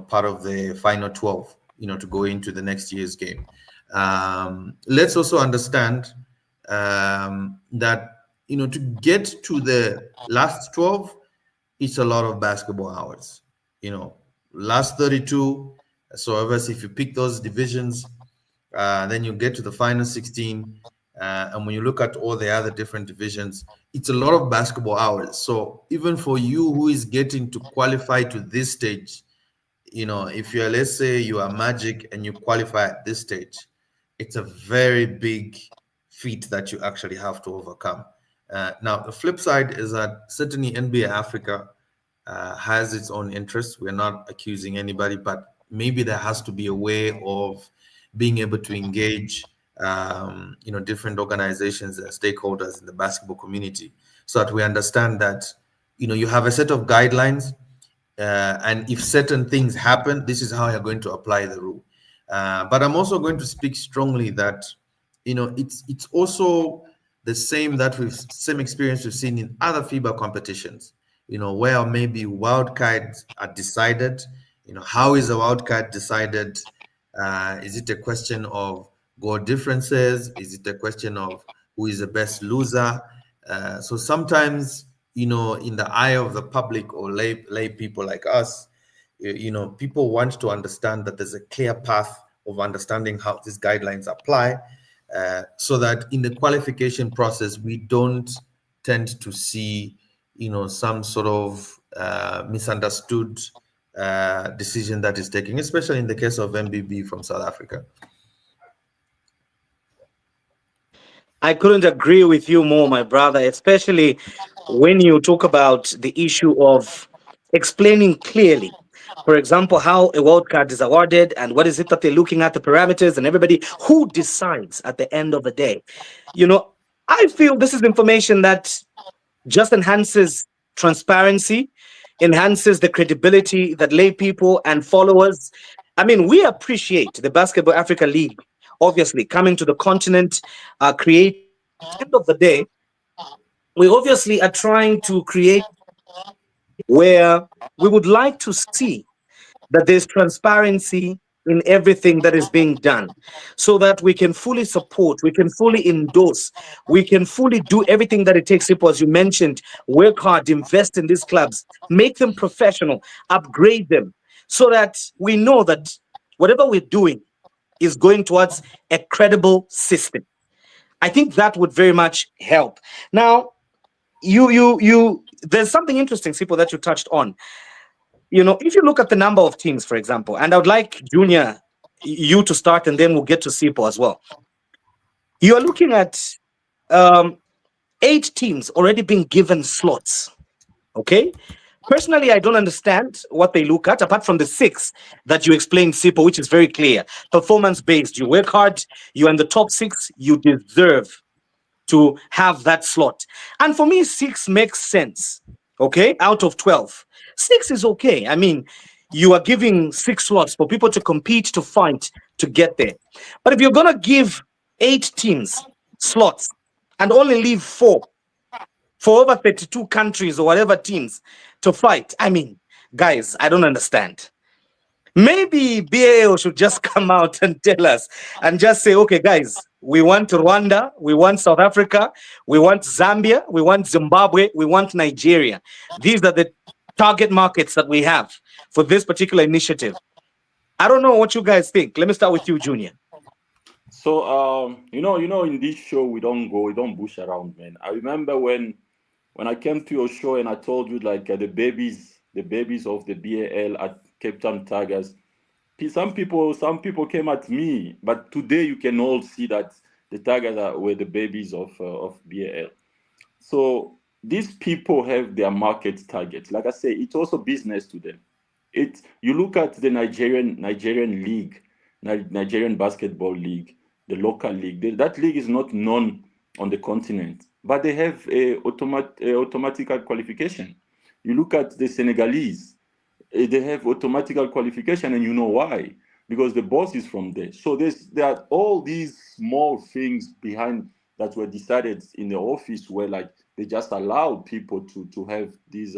part of the final 12 to go into the next year's game. Let's also understand that to get to the last 12, it's a lot of basketball hours. Last 32. So obviously, if you pick those divisions, then you get to the final 16. And when you look at all the other different divisions, it's a lot of basketball hours. So even for you who is getting to qualify to this stage, if you're, let's say you are Magic and you qualify at this stage, it's a very big feat that you actually have to overcome. Now, the flip side is that certainly NBA Africa has its own interests. We're not accusing anybody, but maybe there has to be a way of being able to engage different organizations and stakeholders in the basketball community so that we understand that you have a set of guidelines, and if certain things happen, this is how you're going to apply the rule. But I'm also going to speak strongly that it's also the same experience we've seen in other FIBA competitions, where maybe wildcards are decided. How is a wildcard decided? Is it a question of goal differences? Is it a question of who is the best loser? So sometimes, in the eye of the public or lay people like us, people want to understand that there's a clear path of understanding how these guidelines apply, so that in the qualification process, we don't tend to see, some sort of misunderstood decision that is taken, especially in the case of MBB from South Africa. I couldn't agree with you more, my brother, especially when you talk about the issue of explaining clearly, for example, how a world card is awarded and what is it that they're looking at, the parameters, and everybody who decides at the end of the day. I feel this is information that just enhances transparency, enhances the credibility that lay people and followers. I mean, we appreciate the Basketball Africa League, obviously, coming to the continent, create. At the end of the day, we obviously are trying to create where we would like to see that there's transparency in everything that is being done, so that we can fully support, we can fully endorse, we can fully do everything that it takes. As you mentioned, work hard, invest in these clubs, make them professional, upgrade them, so that we know that whatever we're doing is going towards a credible system. I think that would very much help. Now, there's something interesting, Sipho, that you touched on. If you look at the number of teams, for example, and I would like Junior, you to start, and then we'll get to Sipho as well. You are looking at 8 teams already being given slots. Okay. Personally, I don't understand what they look at, apart from the 6 that you explained, Sipho, which is very clear. Performance-based. You work hard, you're in the top 6, you deserve to have that slot. And for me, 6 makes sense. Okay, out of 12. 6 is okay. I mean, you are giving 6 slots for people to compete, to fight, to get there. But if you're going to give 8 teams slots and only leave 4 for over 32 countries or whatever teams to fight, I mean, guys, I don't understand. Maybe BAO should just come out and tell us and just say, okay, guys, we want Rwanda, we want South Africa, we want Zambia, we want Zimbabwe, we want Nigeria. These are the target markets that we have for this particular initiative. I don't know what you guys think. Let me start with you, Junior. So, in this show, we don't bush around, man. I remember when I came to your show and I told you, like, the babies of the BAL at Cape Town Tigers. Some people came at me, but today you can all see that The Tigers were the babies of BAL. So these people have their market targets. Like I say, it's also business to them. You look at the Nigerian league, Nigerian basketball league, the local league. That league is not known on the continent, but they have a automatic qualification. You look at the Senegalese, they have automatic qualification, and you know why? Because the boss is from there. So there are all these small things behind that were decided in the office where like they just allow people to have these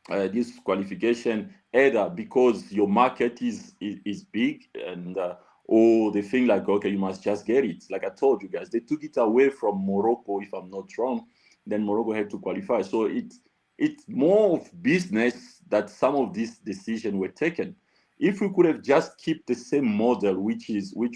this qualification, either because your market is big, and or they think like, okay, you must just get it. Like I told you guys, they took it away from Morocco, if I'm not wrong. Then Morocco had to qualify. So it's more of business that some of these decisions were taken. If we could have just kept the same model, which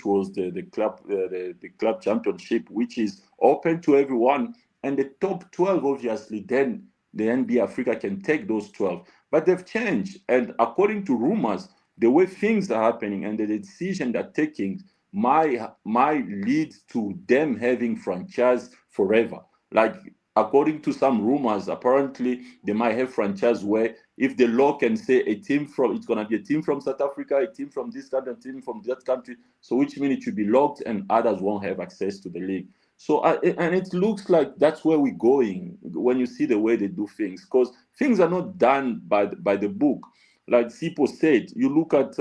was the club championship, which is open to everyone, and the top 12, obviously, then the NBA Africa can take those 12. But they've changed, and according to rumors, the way things are happening and the decision they're taking might lead to them having franchise forever. Like, according to some rumors, apparently they might have franchise where if the law can say it's going to be a team from South Africa, a team from this country, a team from that country, so which means it should be locked and others won't have access to the league. So, and it looks like that's where we're going when you see the way they do things, because things are not done by the book. Like Sipo said, you look at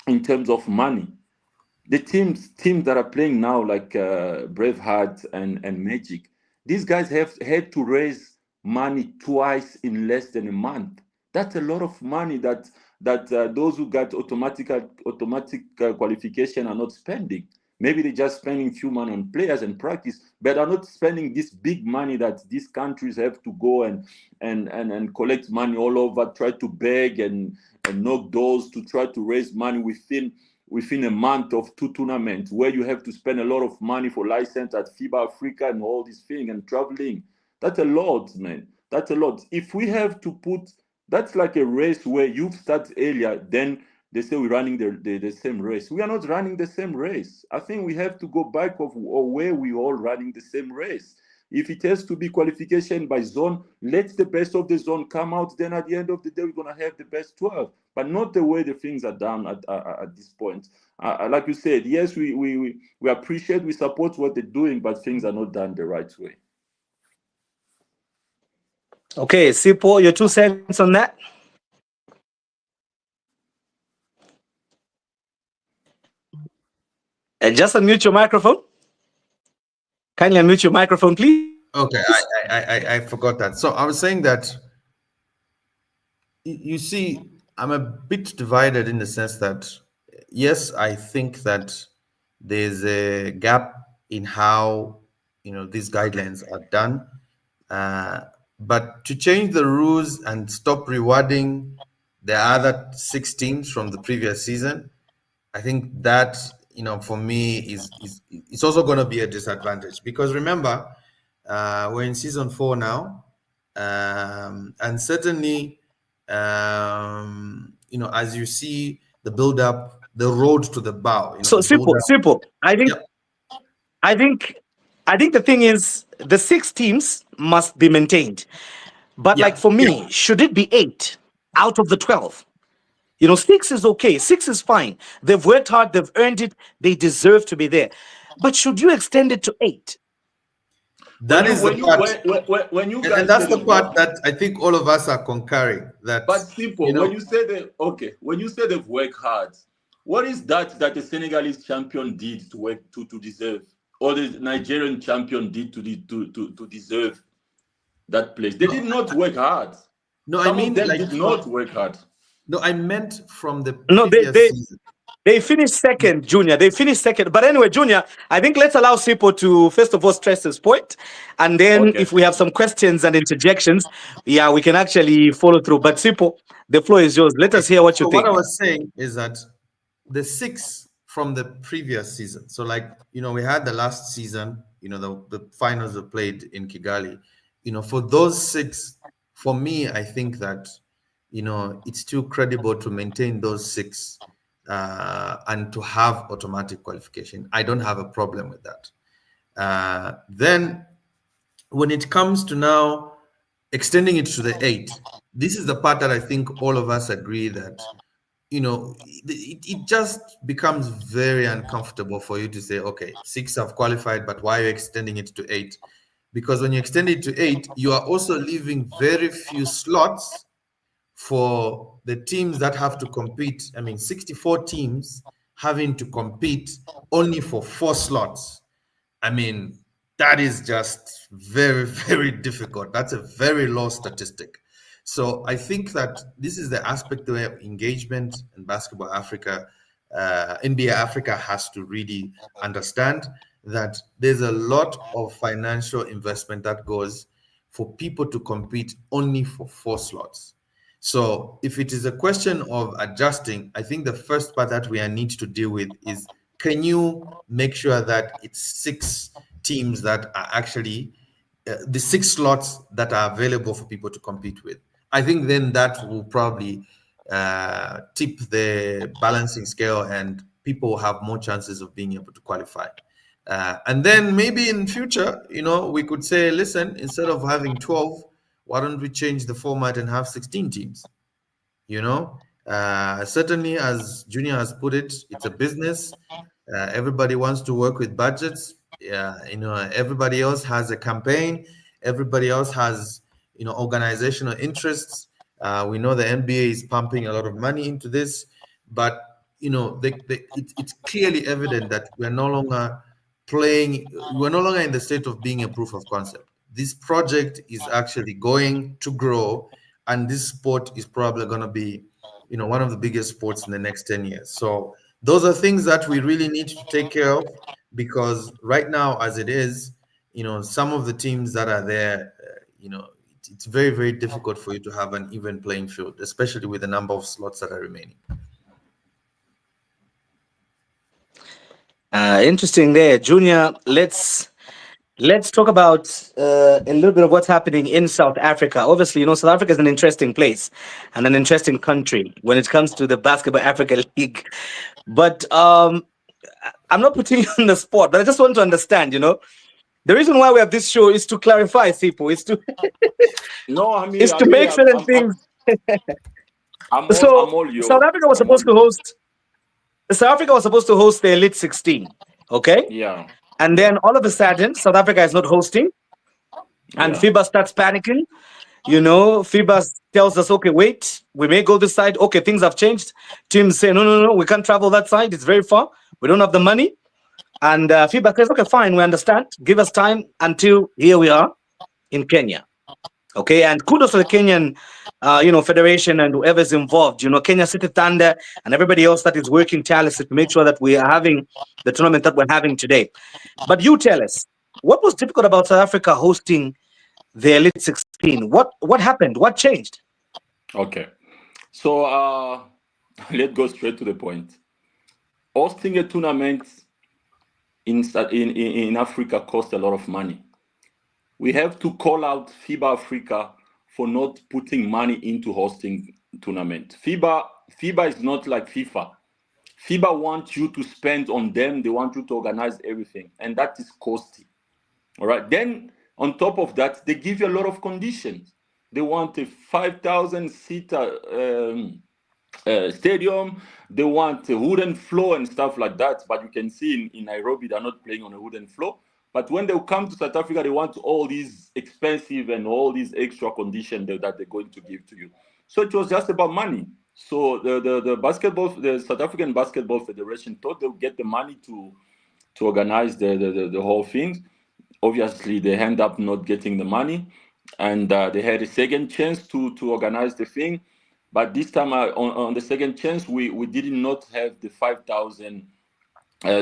in terms of money, the teams that are playing now, like Braveheart and Magic, these guys have had to raise money twice in less than a month. That's a lot of money that those who got automatic qualification are not spending. Maybe they're just spending few money on players and practice, but are not spending this big money that these countries have to go and collect money all over, try to beg and knock doors to try to raise money within a month of 2 tournaments, where you have to spend a lot of money for license at FIBA Africa and all these things and traveling. That's a lot, man. That's a lot. If we have to put, that's like a race where you start earlier, then they say we're running the same race. We are not running the same race. I think we have to go back of where we all running the same race. If it has to be qualification by zone, let the best of the zone come out. Then at the end of the day, we're going to have the best 12, but not the way the things are done at this point. Like you said, yes, we appreciate, we support what they're doing, but things are not done the right way. Okay, Sipo, your 2 cents on that? And just unmute your microphone. Kindly unmute your microphone, please. Okay, I forgot that. So I was saying that, you see, I'm a bit divided in the sense that, yes, I think that there's a gap in how these guidelines are done, but to change the rules and stop rewarding the other 6 teams from the previous season, I think that for me is it's also going to be a disadvantage, because remember, we're in season 4 now, and certainly as you see the build up, the road to the bow. So Sipo, I think the thing is the 6 teams must be maintained, but like for me, should it be 8 out of the 12? 6 is okay. 6 is fine. They've worked hard. They've earned it. They deserve to be there. But should you extend it to 8? That is the part. And that's the part that I think all of us are concurring. That, but Simple, when you say they've worked hard, what is that the Senegalese champion did to work to deserve, or the Nigerian champion did to deserve that place? They did not work hard. No, Some of them did not work hard. No, I meant from the previous season. They finished second, Junior. They finished second. But anyway, Junior, I think let's allow Sipo to first of all stress his point. And then if we have some questions and interjections, we can actually follow through. But Sipo, the floor is yours. Let us hear what you think. What I was saying is that the 6 from the previous season. So like, we had the last season, the finals were played in Kigali. For those 6, for me, I think that, it's too credible to maintain those 6 and to have automatic qualification. I don't have a problem with that. Then when it comes to now extending it to the 8, this is the part that I think all of us agree that, it just becomes very uncomfortable for you to say, okay, 6 have qualified, but why are you extending it to 8? Because when you extend it to 8, you are also leaving very few slots for the teams that have to compete. I mean, 64 teams having to compete only for 4 slots. I mean, that is just very, very difficult. That's a very low statistic. So I think that this is the aspect where engagement in Basketball Africa, NBA Africa has to really understand that there's a lot of financial investment that goes for people to compete only for 4 slots. So if it is a question of adjusting, I think the first part that we need to deal with is, can you make sure that it's 6 teams that are actually the 6 slots that are available for people to compete with? I think then that will probably tip the balancing scale, and people will have more chances of being able to qualify. And then maybe in future, we could say, listen, instead of having 12, why don't we change the format and have 16 teams? Certainly, as Junior has put it, it's a business. Everybody wants to work with budgets. Everybody else has a campaign. Everybody else has, organizational interests. We know the NBA is pumping a lot of money into this, but it's clearly evident that we're no longer in the state of being a proof of concept. This project is actually going to grow, and this sport is probably going to be, one of the biggest sports in the next 10 years. So those are things that we really need to take care of, because right now, as it is, some of the teams that are there, it's very, very difficult for you to have an even playing field, especially with the number of slots that are remaining. Interesting there, Junior. Let's talk about a little bit of what's happening in South Africa. Obviously, South Africa is an interesting place and an interesting country when it comes to the Basketball Africa League. But I'm not putting you on the spot, but I just want to understand, the reason why we have this show is to clarify, Sipho, is to make certain things. South Africa was supposed to host. South Africa was supposed to host the Elite 16. Okay. Yeah. And then all of a sudden, South Africa is not hosting, and FIBA starts panicking. FIBA tells us, okay, wait, we may go this side. Okay, things have changed. Teams say, no, we can't travel that side. It's very far. We don't have the money. And FIBA says, okay, fine, we understand. Give us time until here we are in Kenya. Okay, and kudos to the Kenyan, federation and whoever's involved. Kenya City Thunder and everybody else that is working tirelessly to make sure that we are having the tournament that we're having today. But you tell us, what was difficult about South Africa hosting the Elite 16? What happened? What changed? Okay, so let's go straight to the point. Hosting a tournament in Africa costs a lot of money. We have to call out FIBA Africa for not putting money into hosting tournament. FIBA is not like FIFA. FIBA wants you to spend on them. They want you to organize everything, and that is costly. All right. Then on top of that, they give you a lot of conditions. They want a 5,000-seater stadium. They want a wooden floor and stuff like that. But you can see in Nairobi, they're not playing on a wooden floor. But when they come to South Africa, they want all these expensive and all these extra conditions that they're going to give to you. So it was just about money. So the South African Basketball Federation thought they'll get the money to organize the whole thing. Obviously, they end up not getting the money, and they had a second chance to organize the thing. But this time, on the second chance, we did not have the 5,000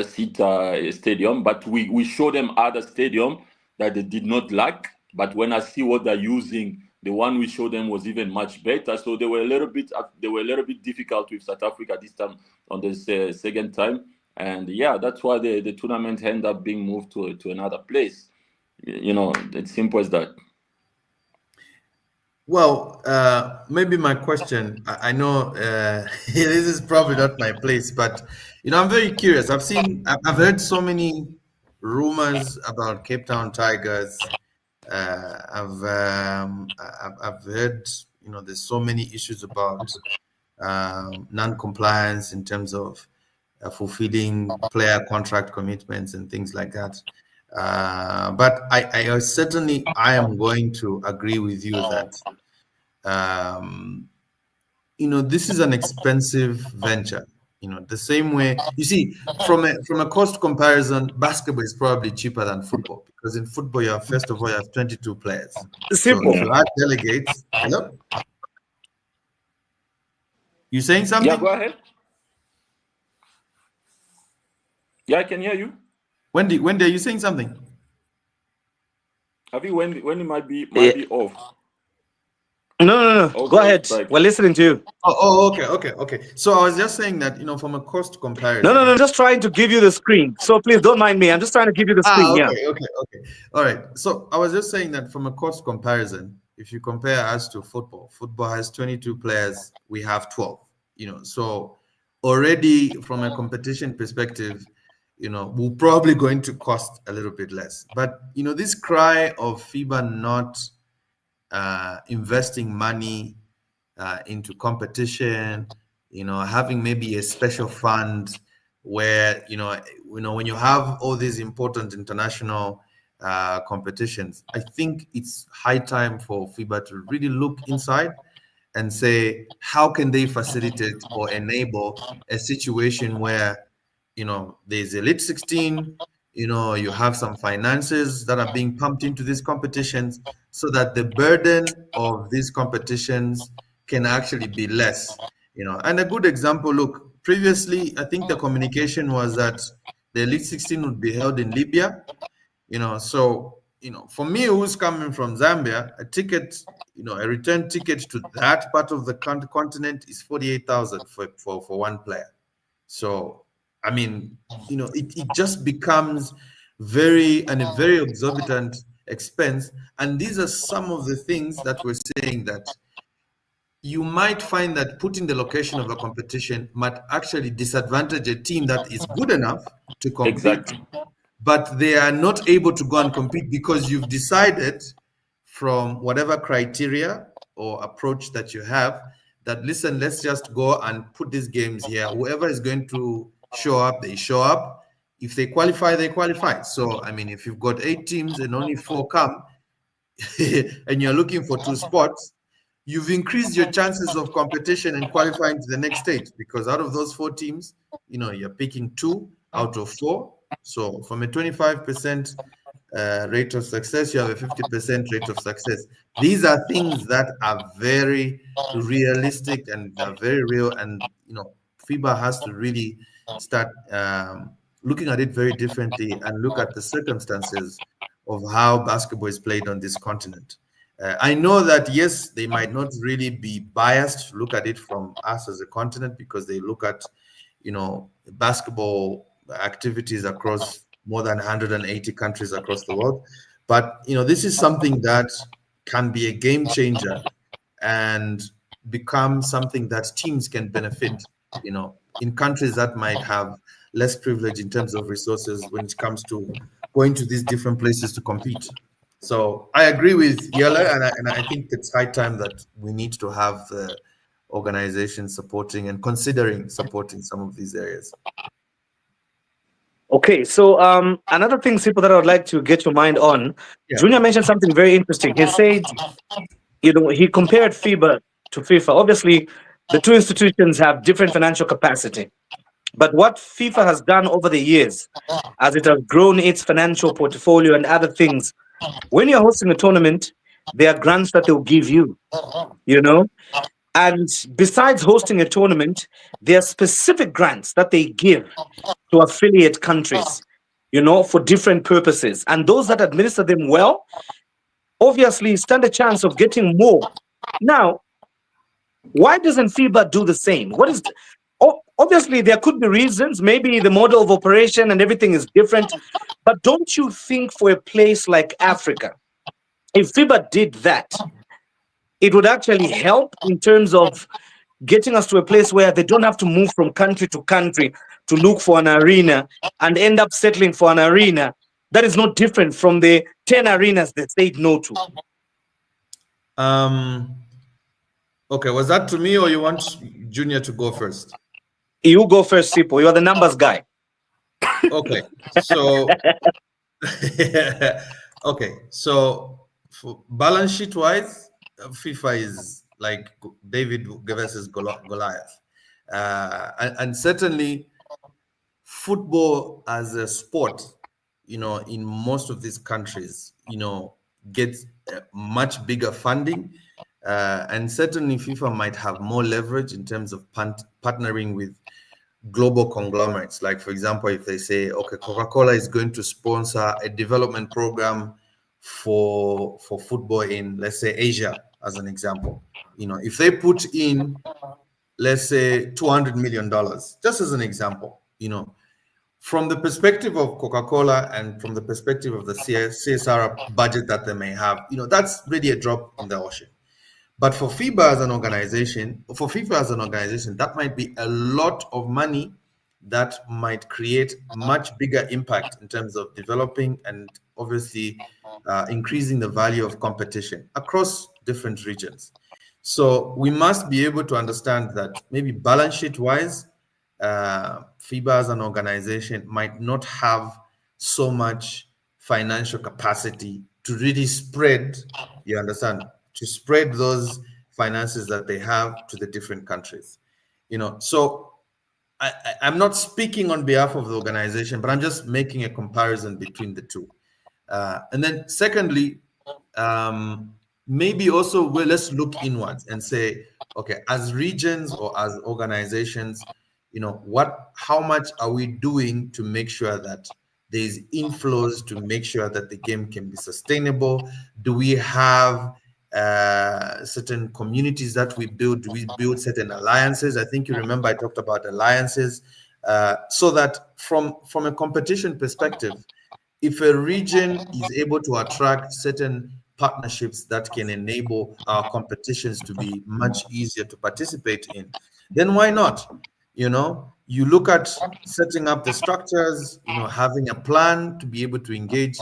seat stadium, but we showed them other stadium that they did not like. But when I see what they're using, the one we showed them was even much better. So they were a little bit difficult with South Africa this time on this second time, and that's why the tournament ended up being moved to another place. It's simple as that. Well, maybe my question, I know this is probably not my place, but I'm very curious. I've heard so many rumors about Cape Town Tigers. I've heard, there's so many issues about non-compliance in terms of fulfilling player contract commitments and things like that. But I certainly I am going to agree with you that this is an expensive venture. The same way you see from a cost comparison, basketball is probably cheaper than football because in football you have first of all you have 22 players. So if you add delegates, hello, you saying something? Yeah, go ahead. Yeah, I can hear you. Wendy, are you saying something? I think Wendy might be off. No. Go ahead. We're listening to you. Okay. So I was just saying that, from a cost comparison. No. Just trying to give you the screen. So please don't mind me. I'm just trying to give you the screen. Okay. All right. So I was just saying that from a cost comparison, if you compare us to football has 22 players. We have 12. So already from a competition perspective, we're probably going to cost a little bit less. But this cry of FIBA not investing money into competition, having maybe a special fund where when you have all these important international competitions, I think it's high time for FIBA to really look inside and say how can they facilitate or enable a situation where there's Elite 16, you have some finances that are being pumped into these competitions so that the burden of these competitions can actually be less. And a good example, look, previously, I think the communication was that the Elite 16 would be held in Libya, so, for me, who's coming from Zambia, a ticket, a return ticket to that part of the continent is 48,000 for one player. So, I mean, it just becomes a very exorbitant expense. And these are some of the things that we're saying that you might find that putting the location of a competition might actually disadvantage a team that is good enough to compete, exactly, but they are not able to go and compete because you've decided from whatever criteria or approach that you have that, listen, let's just go and put these games here. Whoever is going to show up, they show up. If they qualify, they qualify. So, I mean, if you've got 8 teams and only 4 come and you're looking for 2 spots, you've increased your chances of competition and qualifying to the next stage because out of those 4 teams, you're picking 2 out of 4. So from a 25% rate of success, you have a 50% rate of success. These are things that are very realistic and are very real. And, FIBA has to really start looking at it very differently and look at the circumstances of how basketball is played on this continent. I know that, yes, they might not really be biased to look at it from us as a continent because they look at, basketball activities across more than 180 countries across the world. But, this is something that can be a game changer and become something that teams can benefit, in countries that might have less privilege in terms of resources when it comes to going to these different places to compete. So I agree with Yella, and I think it's high time that we need to have the organization supporting and considering supporting some of these areas. Okay, so another thing, Sipo, that I would like to get your mind on, Junior mentioned something very interesting. He said, he compared FIBA to FIFA. Obviously, the two institutions have different financial capacity. But what FIFA has done over the years, as it has grown its financial portfolio and other things, when you're hosting a tournament, there are grants that they'll give you, And besides hosting a tournament, there are specific grants that they give to affiliate countries, for different purposes. And those that administer them well, obviously stand a chance of getting more. Now, why doesn't FIBA do the same? Obviously, there could be reasons. Maybe the model of operation and everything is different. But don't you think for a place like Africa, if FIBA did that, it would actually help in terms of getting us to a place where they don't have to move from country to country to look for an arena and end up settling for an arena that is not different from the 10 arenas they said no to. Okay, was that to me or you want Junior to go first? You go first, Sipo. You are the numbers guy. Okay, so okay, so for balance sheet wise, FIFA is like David versus Goliath, and certainly football as a sport, you know, in most of these countries, you know, gets much bigger funding, and certainly FIFA might have more leverage in terms of partnering with global conglomerates. Like, for example, if they say, okay, Coca-Cola is going to sponsor a development program for football in, let's say, Asia, as an example, you know, if they put in, let's say, $200 million, just as an example, you know, from the perspective of Coca-Cola and from the perspective of the CSR budget that they may have, you know, that's really a drop in the ocean. But for FIFA as an organization, that might be a lot of money that might create much bigger impact in terms of developing and obviously increasing the value of competition across different regions. So we must be able to understand that maybe balance sheet wise, FIBA as an organization might not have so much financial capacity to really spread, you understand, to spread those finances that they have to the different countries. You know, so I'm not speaking on behalf of the organization, but I'm just making a comparison between the two. And then secondly, maybe also let's look inwards and say, okay, as regions or as organizations, you know, how much are we doing to make sure that there's inflows to make sure that the game can be sustainable? Do we have certain communities that we build? Do we build certain alliances? I think you remember I talked about alliances, so that from a competition perspective, if a region is able to attract certain partnerships that can enable our competitions to be much easier to participate in, then why not? You know, you look at setting up the structures, you know, having a plan to be able to engage,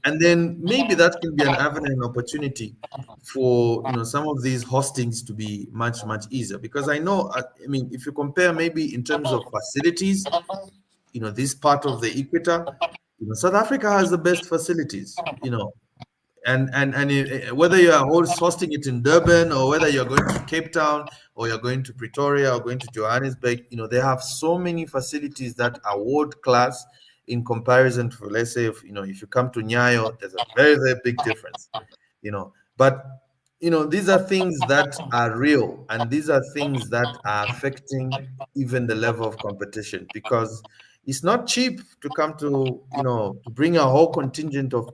and then maybe that can be an avenue and opportunity for, you know, some of these hostings to be much easier. Because I know, I mean, if you compare maybe in terms of facilities, you know, this part of the equator, you know, South Africa has the best facilities, you know, and whether you are hosting it in Durban or whether you're going to Cape Town or you're going to Pretoria or going to Johannesburg, you know, they have so many facilities that are world class in comparison to, let's say, if you come to Nyayo, there's a very big difference, you know. But you know, these are things that are real, and these are things that are affecting even the level of competition, because it's not cheap to come to, you know, to bring a whole contingent of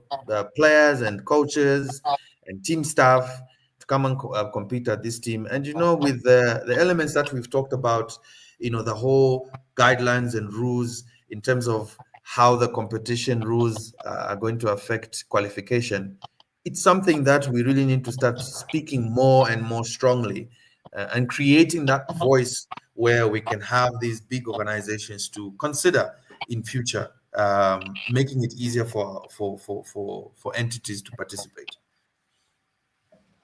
players and coaches and team staff to come and compete at this team. And, you know, with the elements that we've talked about, you know, the whole guidelines and rules in terms of how the competition rules are going to affect qualification, it's something that we really need to start speaking more and more strongly, and creating that voice where we can have these big organizations to consider in future, making it easier for entities to participate.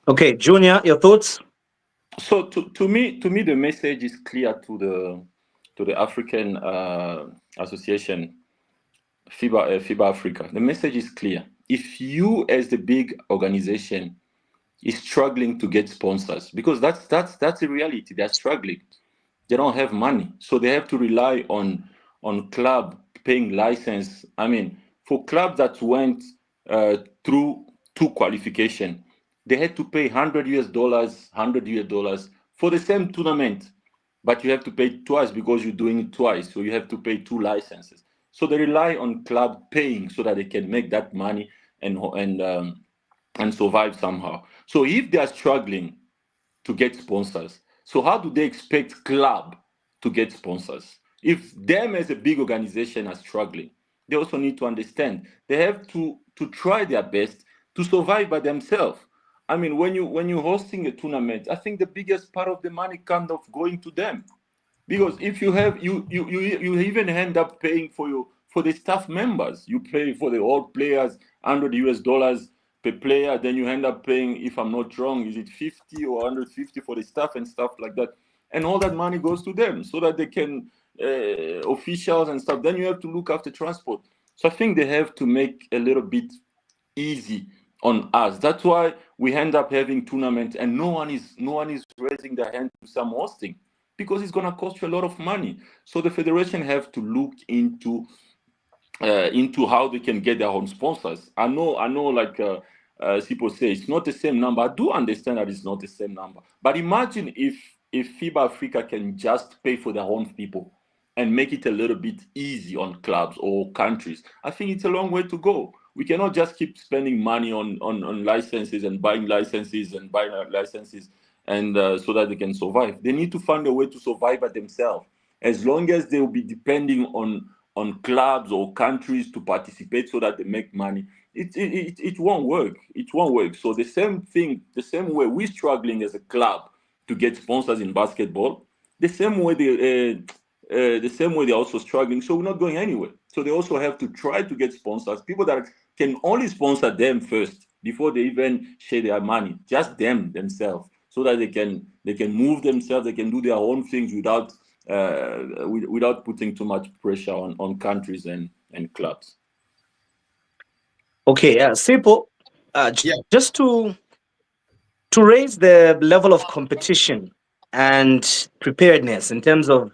Okay, Junior, your thoughts? So to me, the message is clear to the African Association, FIBA Africa. The message is clear. If you, as the big organization, is struggling to get sponsors, because that's a reality, they're struggling. They don't have money, so they have to rely on club paying license. I mean, for clubs that went through two qualification, they had to pay $100 for the same tournament, but you have to pay twice because you're doing it twice, so you have to pay 2 licenses. So they rely on club paying so that they can make that money and survive somehow. So if they are struggling to get sponsors, so how do they expect club to get sponsors? If them as a big organization are struggling, they also need to understand they have to try their best to survive by themselves. I mean, when you're hosting a tournament, I think the biggest part of the money kind of going to them, because if you have you even end up paying for the staff members. You pay for the old players $100 per player, then you end up paying, if I'm not wrong, is it 50 or 150 for the staff and stuff like that, and all that money goes to them so that they can officials and stuff. Then you have to look after transport. So I think they have to make a little bit easy on us. That's why we end up having tournaments and no one is raising their hand to some hosting, because it's going to cost you a lot of money. So the federation have to look into how they can get their own sponsors. I know like people say it's not the same number. I do understand that it's not the same number, but imagine if FIBA Africa can just pay for their own people and make it a little bit easy on clubs or countries. I think it's a long way to go. We cannot just keep spending money on licenses and buying licenses and and so that they can survive. They need to find a way to survive by themselves. As long as they will be depending on clubs or countries to participate so that they make money, it won't work. It won't work. So the same way we're struggling as a club to get sponsors in basketball, the same way they're also struggling. So we're not going anywhere. So they also have to try to get sponsors, people that can only sponsor them first before they even share their money, just themselves, so that they can move themselves, they can do their own things without putting too much pressure on countries and clubs. Okay, simple. Yeah. Just to raise the level of competition and preparedness in terms of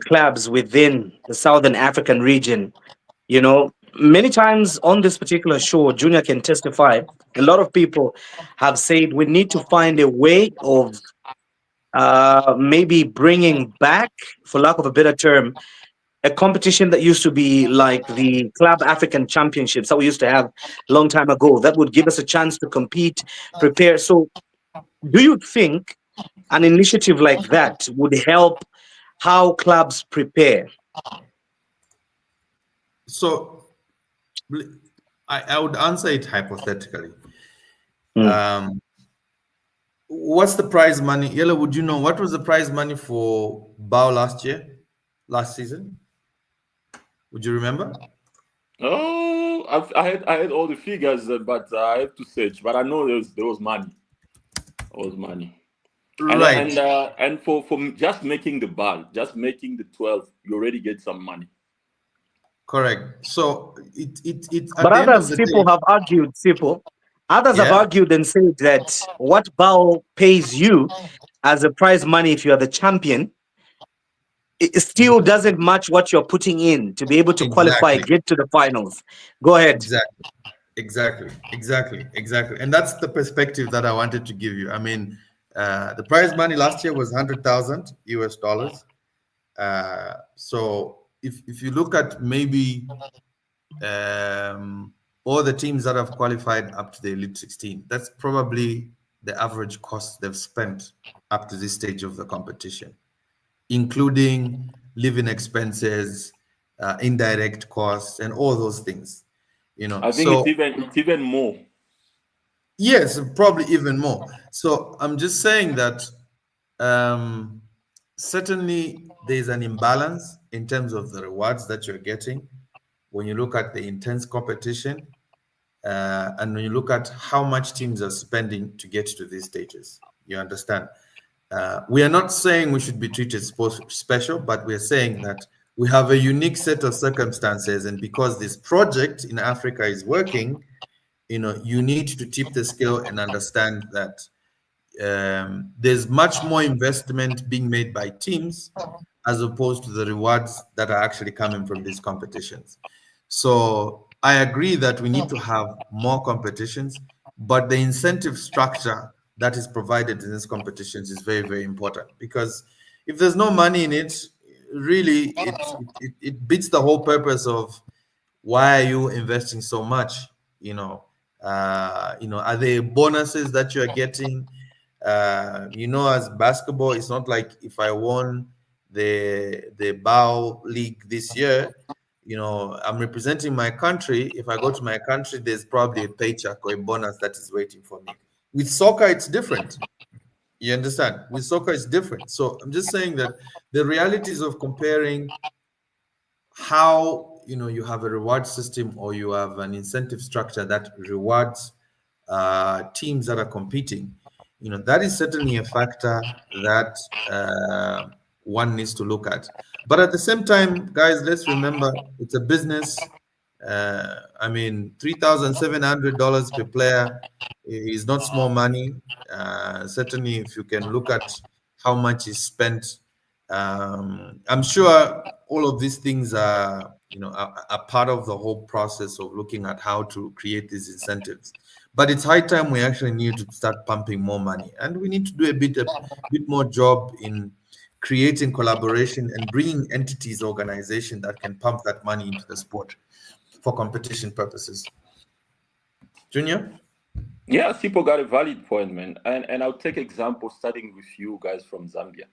clubs within the Southern African region, many times on this particular show, Junior can testify, a lot of people have said we need to find a way of maybe bringing back, for lack of a better term, a competition that used to be like the Club African Championships that we used to have a long time ago. That would give us a chance to compete, prepare. So, do you think an initiative like that would help how clubs prepare? So, I would answer it hypothetically. What's the prize money? Yellow, would you know what was the prize money for BAO last season? Would you remember? Oh, I had all the figures, but I have to search. But I know there was money. There was money. Right. And for just making the BAL, just making the 12, you already get some money. Correct. So but others people have argued, Others have argued and said that what BAO pays you as a prize money if you are the champion, it still doesn't match what you're putting in to be able to qualify, get to the finals. Go ahead. Exactly. And that's the perspective that I wanted to give you. I mean, the prize money last year was $100,000 US. So if you look at maybe all the teams that have qualified up to the Elite 16, that's probably the average cost they've spent up to this stage of the competition, including living expenses, indirect costs, and all those things. I think it's even more. Yes, probably even more. So I'm just saying that certainly there's an imbalance in terms of the rewards that you're getting when you look at the intense competition and when you look at how much teams are spending to get to these stages. You understand? We are not saying we should be treated special, but we're saying that we have a unique set of circumstances, and because this project in Africa is working, you need to tip the scale and understand that there's much more investment being made by teams as opposed to the rewards that are actually coming from these competitions. So I agree that we need to have more competitions, but the incentive structure that is provided in these competitions is very, very important, because if there's no money in it, really it beats the whole purpose of why are you investing so much. Are there bonuses that you are getting? As basketball, it's not like if I won the BAO League this year, I'm representing my country. If I go to my country, there's probably a paycheck or a bonus that is waiting for me. With soccer, it's different. You understand? With soccer, it's different. So I'm just saying that the realities of comparing how you have a reward system or you have an incentive structure that rewards teams that are competing, that is certainly a factor that one needs to look at. But at the same time, guys, let's remember it's a business. I mean, $3,700 per player is not small money. Certainly, if you can look at how much is spent, I'm sure all of these things are, are part of the whole process of looking at how to create these incentives. But it's high time we actually need to start pumping more money, and we need to do a bit more job in creating collaboration and bringing entities, organizations that can pump that money into the sport for competition purposes. Junior? Yeah, Sipo got a valid point, man. And I'll take example starting with you guys from Zambia.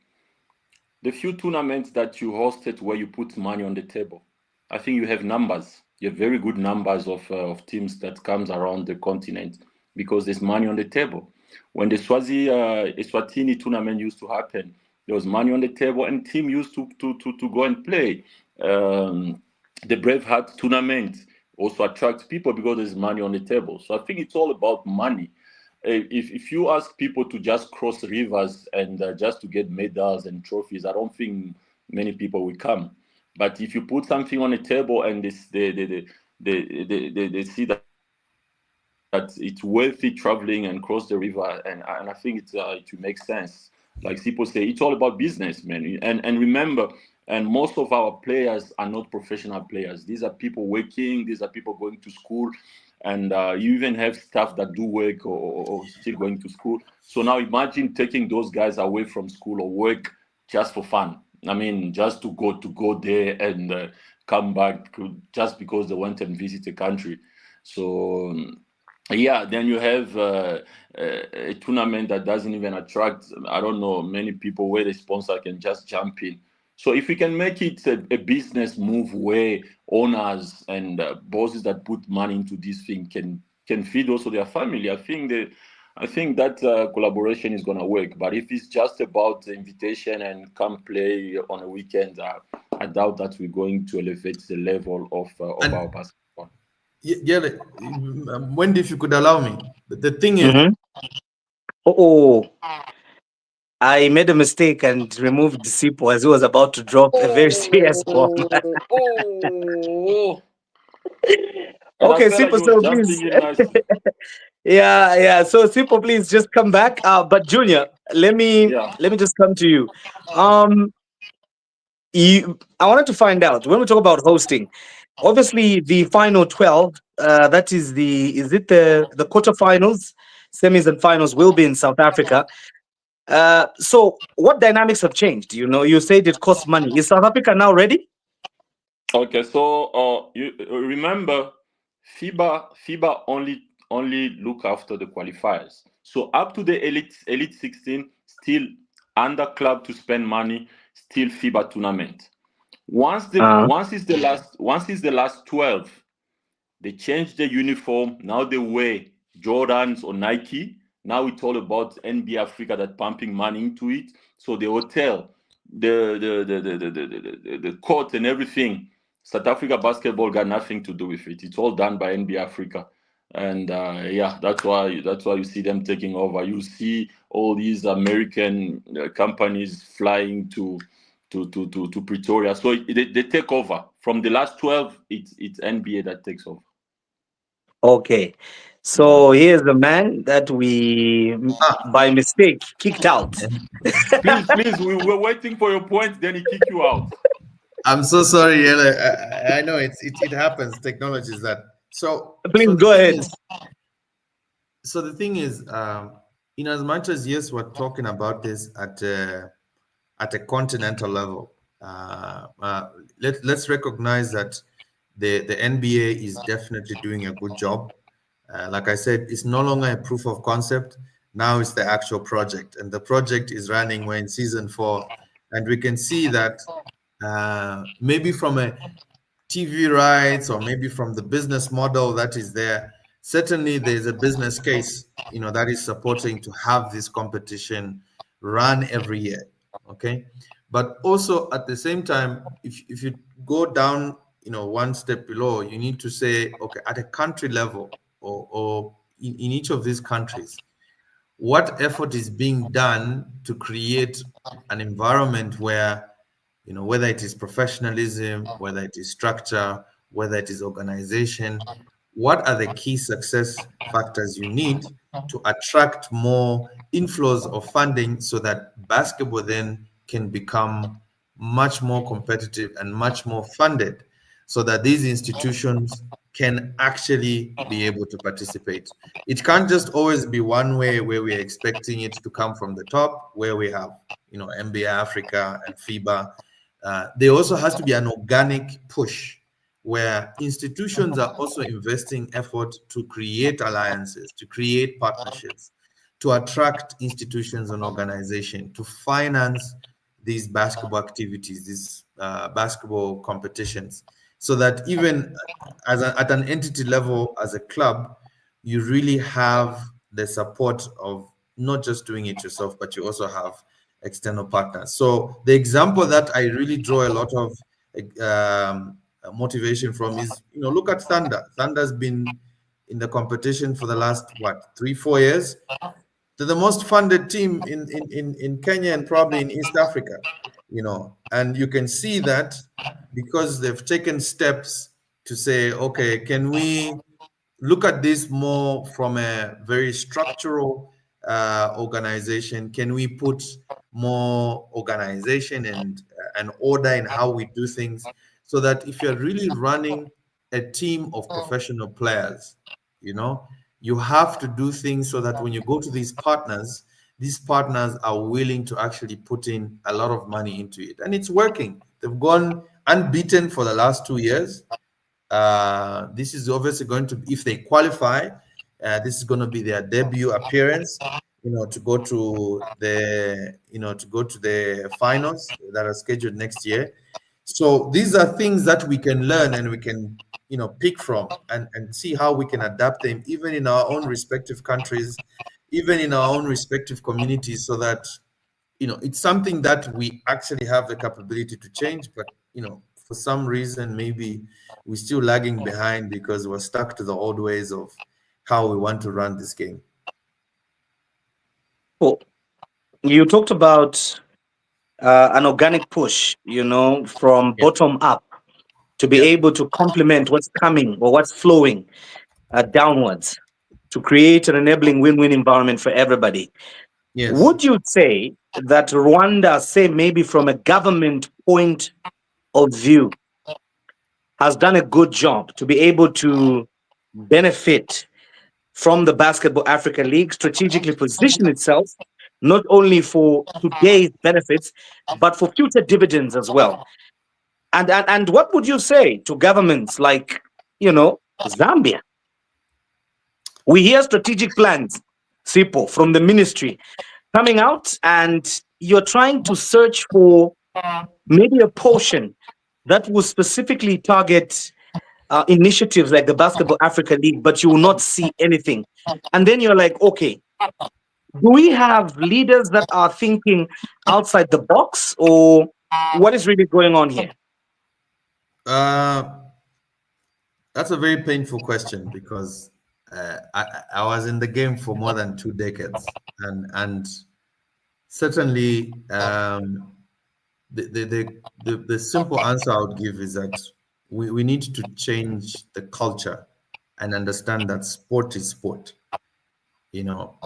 The few tournaments that you hosted where you put money on the table, I think you have numbers. You have very good numbers of teams that comes around the continent because there's money on the table. When the Eswatini tournament used to happen, there was money on the table and team used to go and play. The Braveheart tournament also attracts people because there's money on the table. So I think it's all about money. If you ask people to just cross rivers and just to get medals and trophies, I don't think many people will come. But if you put something on the table and they see that it's worthy traveling and cross the river, and I think it will make sense. Like people say, it's all about business, man. And remember, and most of our players are not professional players. These are people working. These are people going to school. And you even have staff that do work or still going to school. So now imagine taking those guys away from school or work just for fun. I mean, just to go there and come back just because they went and visit a country. So yeah, then you have a tournament that doesn't even attract, I don't know, many people where the sponsor can just jump in. So if we can make it a business move where owners and bosses that put money into this thing can feed also their family, I think that collaboration is going to work. But if it's just about the invitation and come play on a weekend, I doubt that we're going to elevate the level of our basketball. Yeah, Wendy, if you could allow me. The thing is... I made a mistake and removed Sipo as he was about to drop a very serious bomb. Okay, Sipo, so please. Yeah. So Sipo, please just come back. But Junior, let me just come to you. I wanted to find out when we talk about hosting. Obviously, the final 12, that is the quarterfinals, semis, and finals will be in South Africa. So what dynamics have changed? You said it costs money. Is South Africa now ready? Okay, so you remember FIBA only look after the qualifiers. So up to the elite 16, still under club to spend money, still FIBA tournament. Once is the last 12, they change the uniform. Now they wear Jordans or Nike. Now it's all about NBA Africa that pumping money into it. So the hotel, the court and everything, South Africa basketball got nothing to do with it. It's all done by NBA Africa. And that's why you see them taking over. You see all these American companies flying to Pretoria. So they take over. From the last 12, it's NBA that takes over. Okay. So here's the man that we, by mistake, kicked out. Please, we were waiting for your point, then he kicked you out. I'm so sorry, Yele. I know it happens. Technology is that. So please go ahead. So the thing is, in as much as yes, we're talking about this at a continental level, let's recognize that the NBA is definitely doing a good job. Like I said, it's no longer a proof of concept. Now it's the actual project, and the project is running. We're in season 4, and we can see that maybe from a TV rights or maybe from the business model that is there, certainly there's a business case, that is supporting to have this competition run every year. Okay. But also at the same time, if you go down, one step below, you need to say, okay, at a country level or in each of these countries, what effort is being done to create an environment where, whether it is professionalism, whether it is structure, whether it is organization, what are the key success factors you need to attract more inflows of funding so that basketball then can become much more competitive and much more funded, so that these institutions can actually be able to participate. It can't just always be one way where we're expecting it to come from the top, where we have, NBA Africa and FIBA. There also has to be an organic push where institutions are also investing effort to create alliances, to create partnerships, to attract institutions and organizations to finance these basketball activities, these basketball competitions, so that even at an entity level as a club, you really have the support of not just doing it yourself, but you also have external partners. So the example that I really draw a lot of motivation from is, look at Thunder. Thunder's been in the competition for the last 3-4 years. They're the most funded team in Kenya and probably in East Africa, and you can see that because they've taken steps to say, okay, can we look at this more from a very structural organization? Can we put more organization and order in how we do things, so that if you're really running a team of professional players, you have to do things so that when you go to these partners are willing to actually put in a lot of money into it. And it's working. They've gone unbeaten for the last 2 years. This is obviously going to, if they qualify, this is going to be their debut appearance, to go to the finals that are scheduled next year. So these are things that we can learn and we can, pick from and see how we can adapt them, even in our own respective countries, even in our own respective communities, so that, it's something that we actually have the capability to change. But, for some reason, maybe we're still lagging behind because we're stuck to the old ways of how we want to run this game. Cool. You talked about an organic push, from bottom up to be able to complement what's coming or what's flowing downwards to create an enabling win-win environment for everybody. Yes. Would you say that Rwanda, say maybe from a government point of view, has done a good job to be able to benefit from the Basketball Africa League, strategically position itself not only for today's benefits, but for future dividends as well? And what would you say to governments like, Zambia? We hear strategic plans, Sipho, from the ministry coming out, and you're trying to search for maybe a portion that will specifically target initiatives like the Basketball Africa League, but you will not see anything. And then you're like, okay, do we have leaders that are thinking outside the box, or what is really going on here? That's a very painful question, because I was in the game for more than 2 decades, and certainly the simple answer I would give is that we need to change the culture and understand that sport is sport.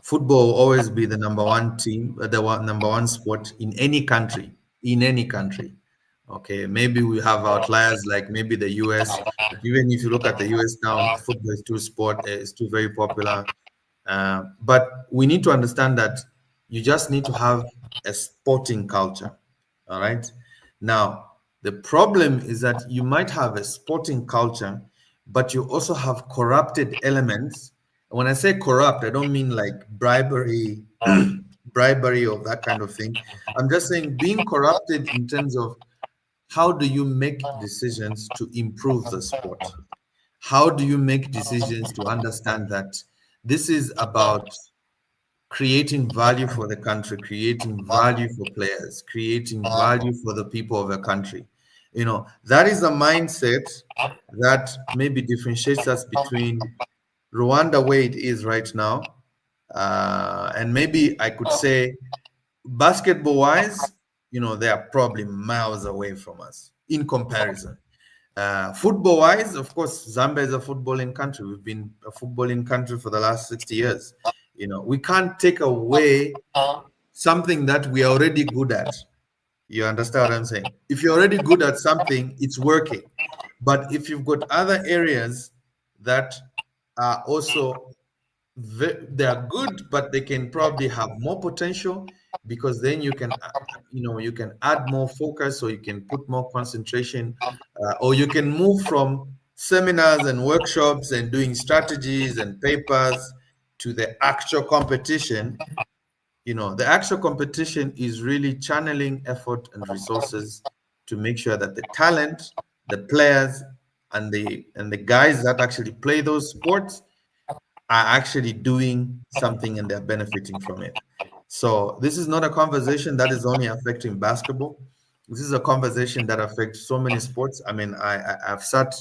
Football will always be the number one team, the number one sport in any country. Okay, maybe we have outliers like maybe the US. But even if you look at the US now, football is too very popular. But we need to understand that you just need to have a sporting culture. All right. Now, the problem is that you might have a sporting culture, but you also have corrupted elements. And when I say corrupt, I don't mean like bribery or that kind of thing. I'm just saying being corrupted in terms of how do you make decisions to improve the sport? how do you make decisions to understand that this is about creating value for the country, creating value for players, creating value for the people of the country? You know, that is a mindset that maybe differentiates us between Rwanda where it is right now, and maybe I could say basketball wise, you know, they are probably miles away from us in comparison. Football wise, of course, Zambia is a footballing country. We've been a footballing country for the last 60 years. You know, we can't take away something that we are already good at. You understand what I'm saying? If you're already good at something, it's working. But if you've got other areas that are also they are good, but they can probably have more potential, because then you can, you know, you can add more focus, or you can put more concentration, or you can move from seminars and workshops and doing strategies and papers to the actual competition. You know, the actual competition is really channeling effort and resources to make sure that the talent, the players, and the guys that actually play those sports are actually doing something and they're benefiting from it. So this is not a conversation that is only affecting basketball. This is a conversation that affects so many sports. I mean, I've sat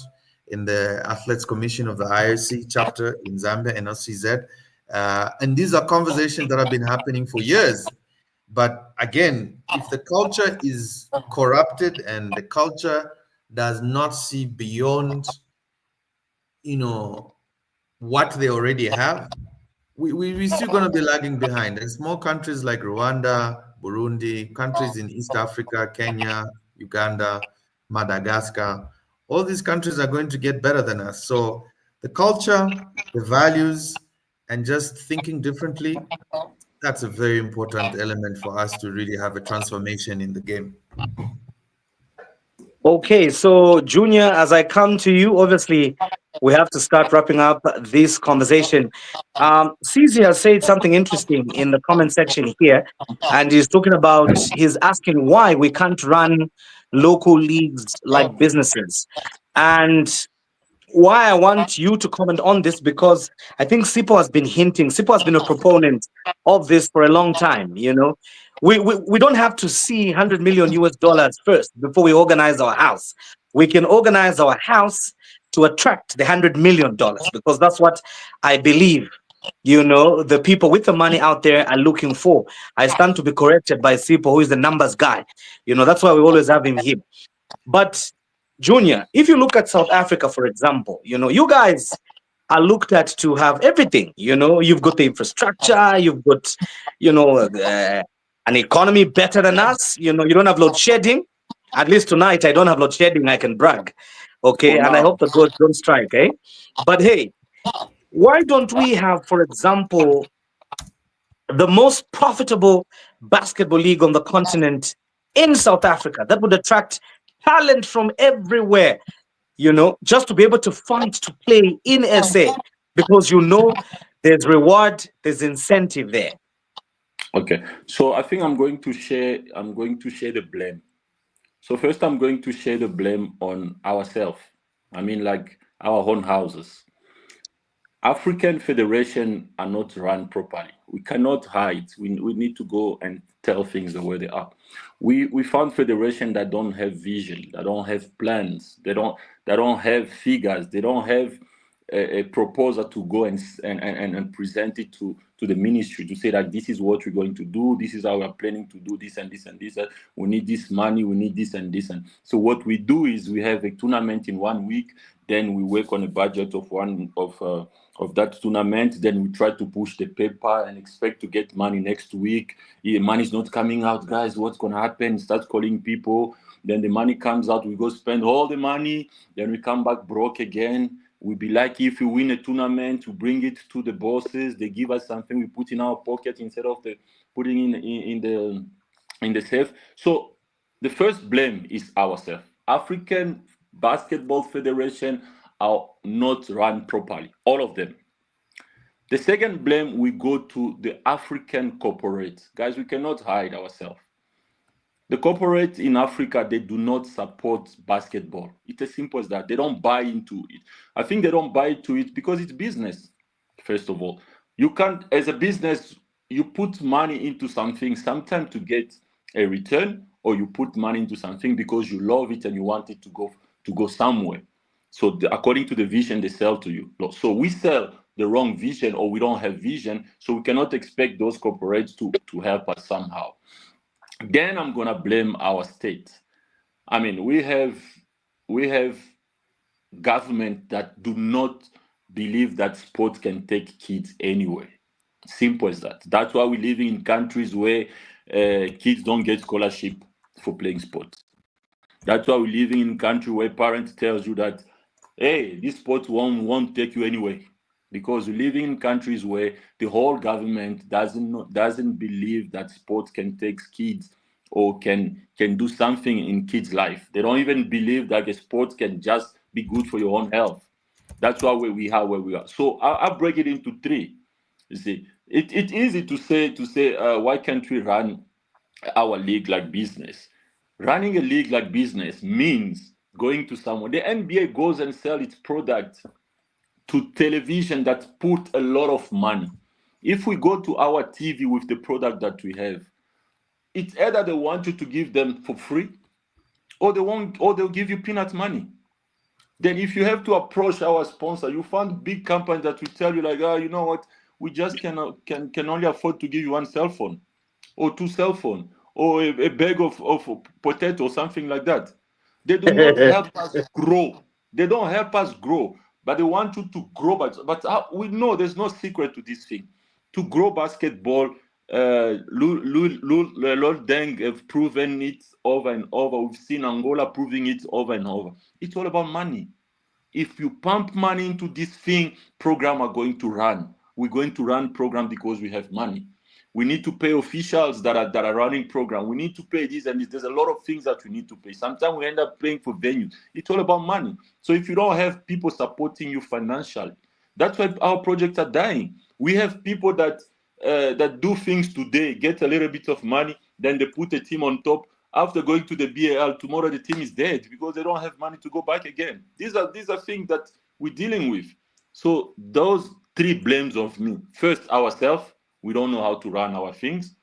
in the Athletes Commission of the IRC chapter in Zambia, NLCZ, and these are conversations that have been happening for years. But again, if the culture is corrupted and the culture does not see beyond, you know, what they already have, we're still going to be lagging behind. And small countries like Rwanda, Burundi, countries in East Africa, Kenya, Uganda, Madagascar, all these countries are going to get better than us. So the culture, the values, and just thinking differently, that's a very important element for us to really have a transformation in the game. Okay, so Junior, as I come to you, obviously we have to start wrapping up this conversation. Cece has said something interesting in the comment section here, and he's asking why we can't run local leagues like businesses. And why I want you to comment on this, because I think Sipo has been hinting, Sipo has been a proponent of this for a long time. You know, we don't have to see 100 million US dollars first before we organize our house. We can organize our house to attract the $100 million, because that's what I believe, you know, the people with the money out there are looking for. I stand to be corrected by Sipo, who is the numbers guy. You know, that's why we always have him here. But Junior, if you look at South Africa, for example, you know, you guys are looked at to have everything. You know, you've got the infrastructure, you've got, you know, an economy better than us. You know, you don't have load shedding. At least tonight, I don't have load shedding. I can brag. Okay. For And I now. hope the gods don't strike. Eh? But hey, why don't we have, for example, the most profitable basketball league on the continent in South Africa that would attract talent from everywhere, you know, just to be able to fight to play in SA, because you know there's reward, there's incentive there. Okay. So I think I'm going to share the blame. So first I'm going to share the blame on ourselves. I mean, like our own houses. African federation are not run properly. We cannot hide. We need to go and tell things the way they are. We found federation that don't have vision, that don't have plans, they don't have figures, they don't have a proposal to go and present it to the ministry to say that this is what we're going to do, this is how we're planning to do this and this and this, we need this money, we need this and this. And so what we do is we have a tournament in 1 week, then we work on a budget of that tournament, then we try to push the paper and expect to get money next week. Money is not coming out, guys, what's going to happen? Start calling people, then the money comes out, we go spend all the money, then we come back broke again. We'd be lucky if we win a tournament, we bring it to the bosses, they give us something, we put in our pocket instead of putting in the safe. So the first blame is ourselves. African Basketball Federation are not run properly, all of them. The second blame, we go to the African corporates. Guys, we cannot hide ourselves. The corporates in Africa, they do not support basketball. It's as simple as that. They don't buy into it. I think they don't buy into it because it's business, first of all. You can't, as a business, you put money into something sometimes to get a return, or you put money into something because you love it and you want it to go somewhere. So according to the vision they sell to you. So we sell the wrong vision, or we don't have vision, so we cannot expect those corporates to help us somehow. Then I'm gonna blame our state. I mean, we have government that do not believe that sport can take kids anywhere. Simple as that. That's why we're living in countries where kids don't get scholarship for playing sports. That's why we're living in a country where parents tells you that, hey, this sport won't take you anywhere. Because we're living in countries where the whole government doesn't believe that sport can take kids or can do something in kids' life. They don't even believe that a sport can just be good for your own health. That's why we are where we are. So I'll break it into three. You see, it's easy to say why can't we run our league like business? Running a league like business means going to someone. The NBA goes and sell its product to television that put a lot of money. If we go to our TV with the product that we have, it's either they want you to give them for free, or they'll give you peanut money. Then if you have to approach our sponsor, you find big companies that will tell you like, you know what, we just can only afford to give you one cell phone, or two cell phone, or a bag of potato, or something like that. They do not help us grow. They don't help us grow, but they want you to grow. But we know there's no secret to this thing. To grow basketball, Lord Deng have proven it over and over. We've seen Angola proving it over and over. It's all about money. If you pump money into this thing, program are going to run. We're going to run program because we have money. We need to pay officials that are running program. We need to pay this and this. There's a lot of things that we need to pay. Sometimes we end up paying for venues. It's all about money. So if you don't have people supporting you financially, that's why our projects are dying. We have people that do things today, get a little bit of money, then they put a team on top. After going to the BAL, tomorrow the team is dead because they don't have money to go back again. These are things that we're dealing with. So those three blames of me. First, ourselves. We don't know how to run our things.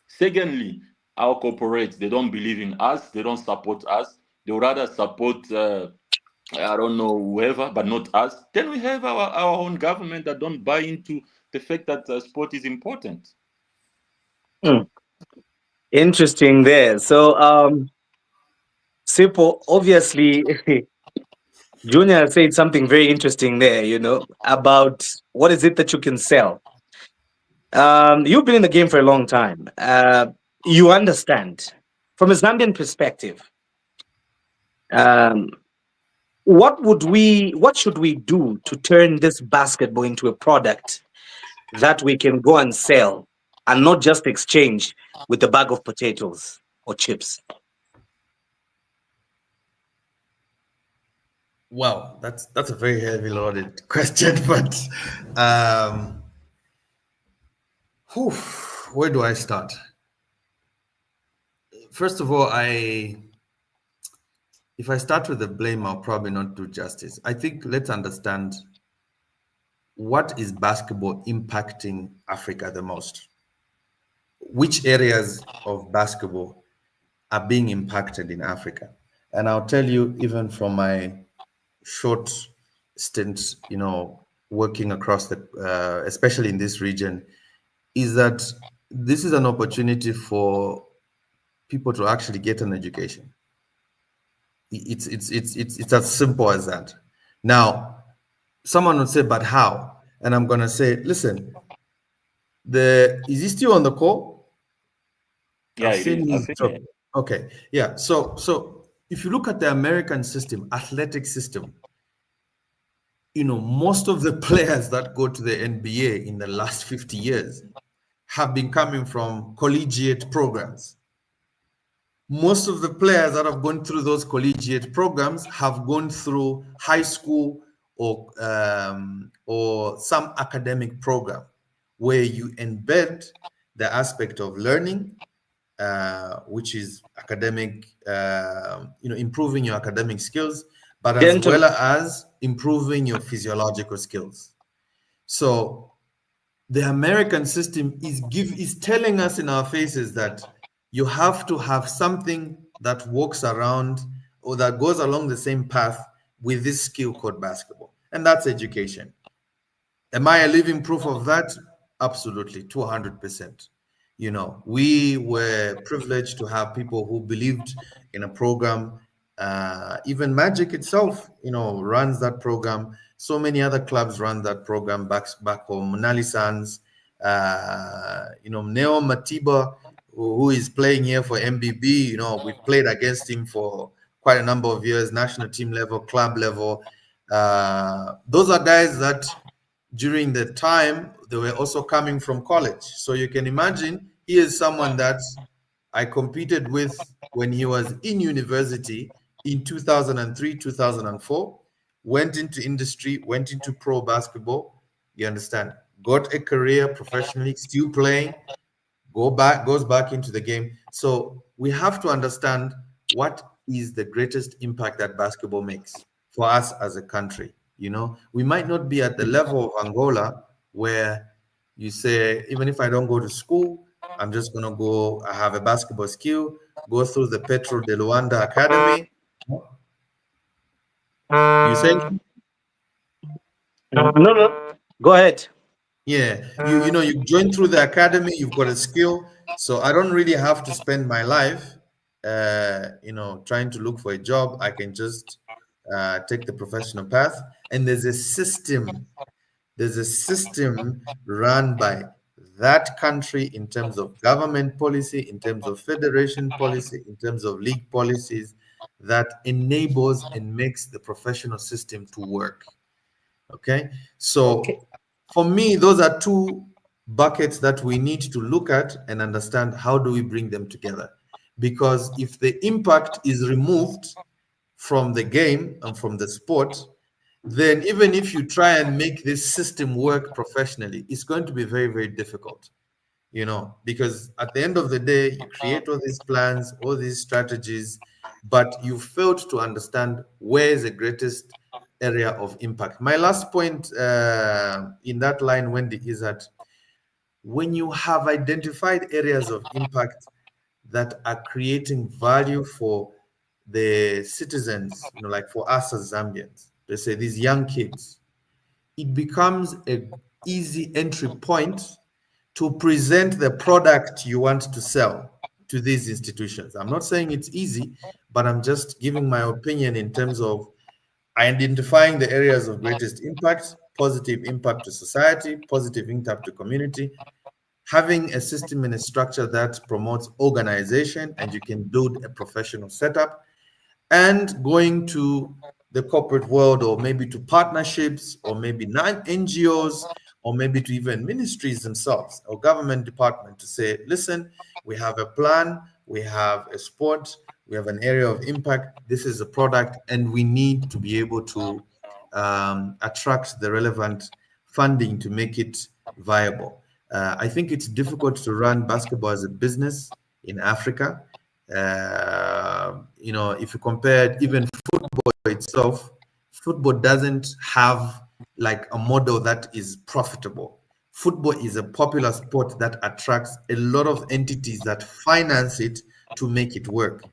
Secondly, our corporates, they don't believe in us. They don't support us. They would rather support, I don't know, whoever, but not us. Then we have our own government that don't buy into the fact that sport is important. Interesting there. So, Sipo, obviously, Junior said something very interesting there, about what is it that you can sell. You've been in the game for a long time. You understand. From a Zambian perspective, um, what should we do to turn this basketball into a product that we can go and sell and not just exchange with a bag of potatoes or chips? Well, that's a very heavy loaded question, but where do I start? First of all, if I start with the blame, I'll probably not do justice. I think let's understand what is basketball impacting Africa the most. Which areas of basketball are being impacted in Africa? And I'll tell you, even from my short stint, working across especially in this region, is that this is an opportunity for people to actually get an education. It's as simple as that. Now, someone would say, but how? And I'm gonna say, listen, is he still on the call? Yeah, I've seen his it is. drop. Okay, yeah. So if you look at the American system, athletic system, most of the players that go to the NBA in the last 50 years have been coming from collegiate programs. Most of the players that have gone through those collegiate programs have gone through high school or some academic program where you embed the aspect of learning which is academic, improving your academic skills, but as Gentlemen. well as improving your physiological skills. So the American system is telling us in our faces that you have to have something that walks around or that goes along the same path with this skill called basketball, and that's education. Am I a living proof of that? Absolutely, 200%. We were privileged to have people who believed in a program. Even Magic itself, runs that program. So many other clubs run that program back home. Monali Sands, Neo Matiba, who is playing here for MBB. We've played against him for quite a number of years, national team level, club level. Those are guys that during the time they were also coming from college. So you can imagine he is someone that I competed with when he was in university in 2003, 2004, went into industry, went into pro basketball. You understand? Got a career professionally, still playing, goes back into the game. So we have to understand what is the greatest impact that basketball makes for us as a country. We might not be at the level of Angola where you say, even if I don't go to school, I'm just going to go, I have a basketball skill, go through the Petro de Luanda Academy. You say? No. Go ahead. Yeah, you join through the academy, you've got a skill. So I don't really have to spend my life, trying to look for a job. I can just take the professional path. And there's a system run by that country in terms of government policy, in terms of federation policy, in terms of league policies that enables and makes the professional system to work. Okay, so for me, those are two buckets that we need to look at and understand how do we bring them together. Because if the impact is removed from the game and from the sport, then even if you try and make this system work professionally, it's going to be very, very difficult, because at the end of the day, you create all these plans, all these strategies, but you failed to understand where is the greatest area of impact. My last point in that line, Wendy, is that when you have identified areas of impact that are creating value for the citizens, like for us as Zambians, they say these young kids, it becomes an easy entry point to present the product you want to sell to these institutions. I'm not saying it's easy, but I'm just giving my opinion in terms of identifying the areas of greatest impact, positive impact to society, positive impact to community, having a system and a structure that promotes organization and you can build a professional setup, and going to the corporate world, or maybe to partnerships, or maybe non-NGOs, or maybe to even ministries themselves or government department to say, listen, we have a plan, we have a sport, we have an area of impact, this is a product, and we need to be able to attract the relevant funding to make it viable. I think it's difficult to run basketball as a business in Africa. If you compare even football itself, football doesn't have like a model that is profitable. Football is a popular sport that attracts a lot of entities that finance it to make it work.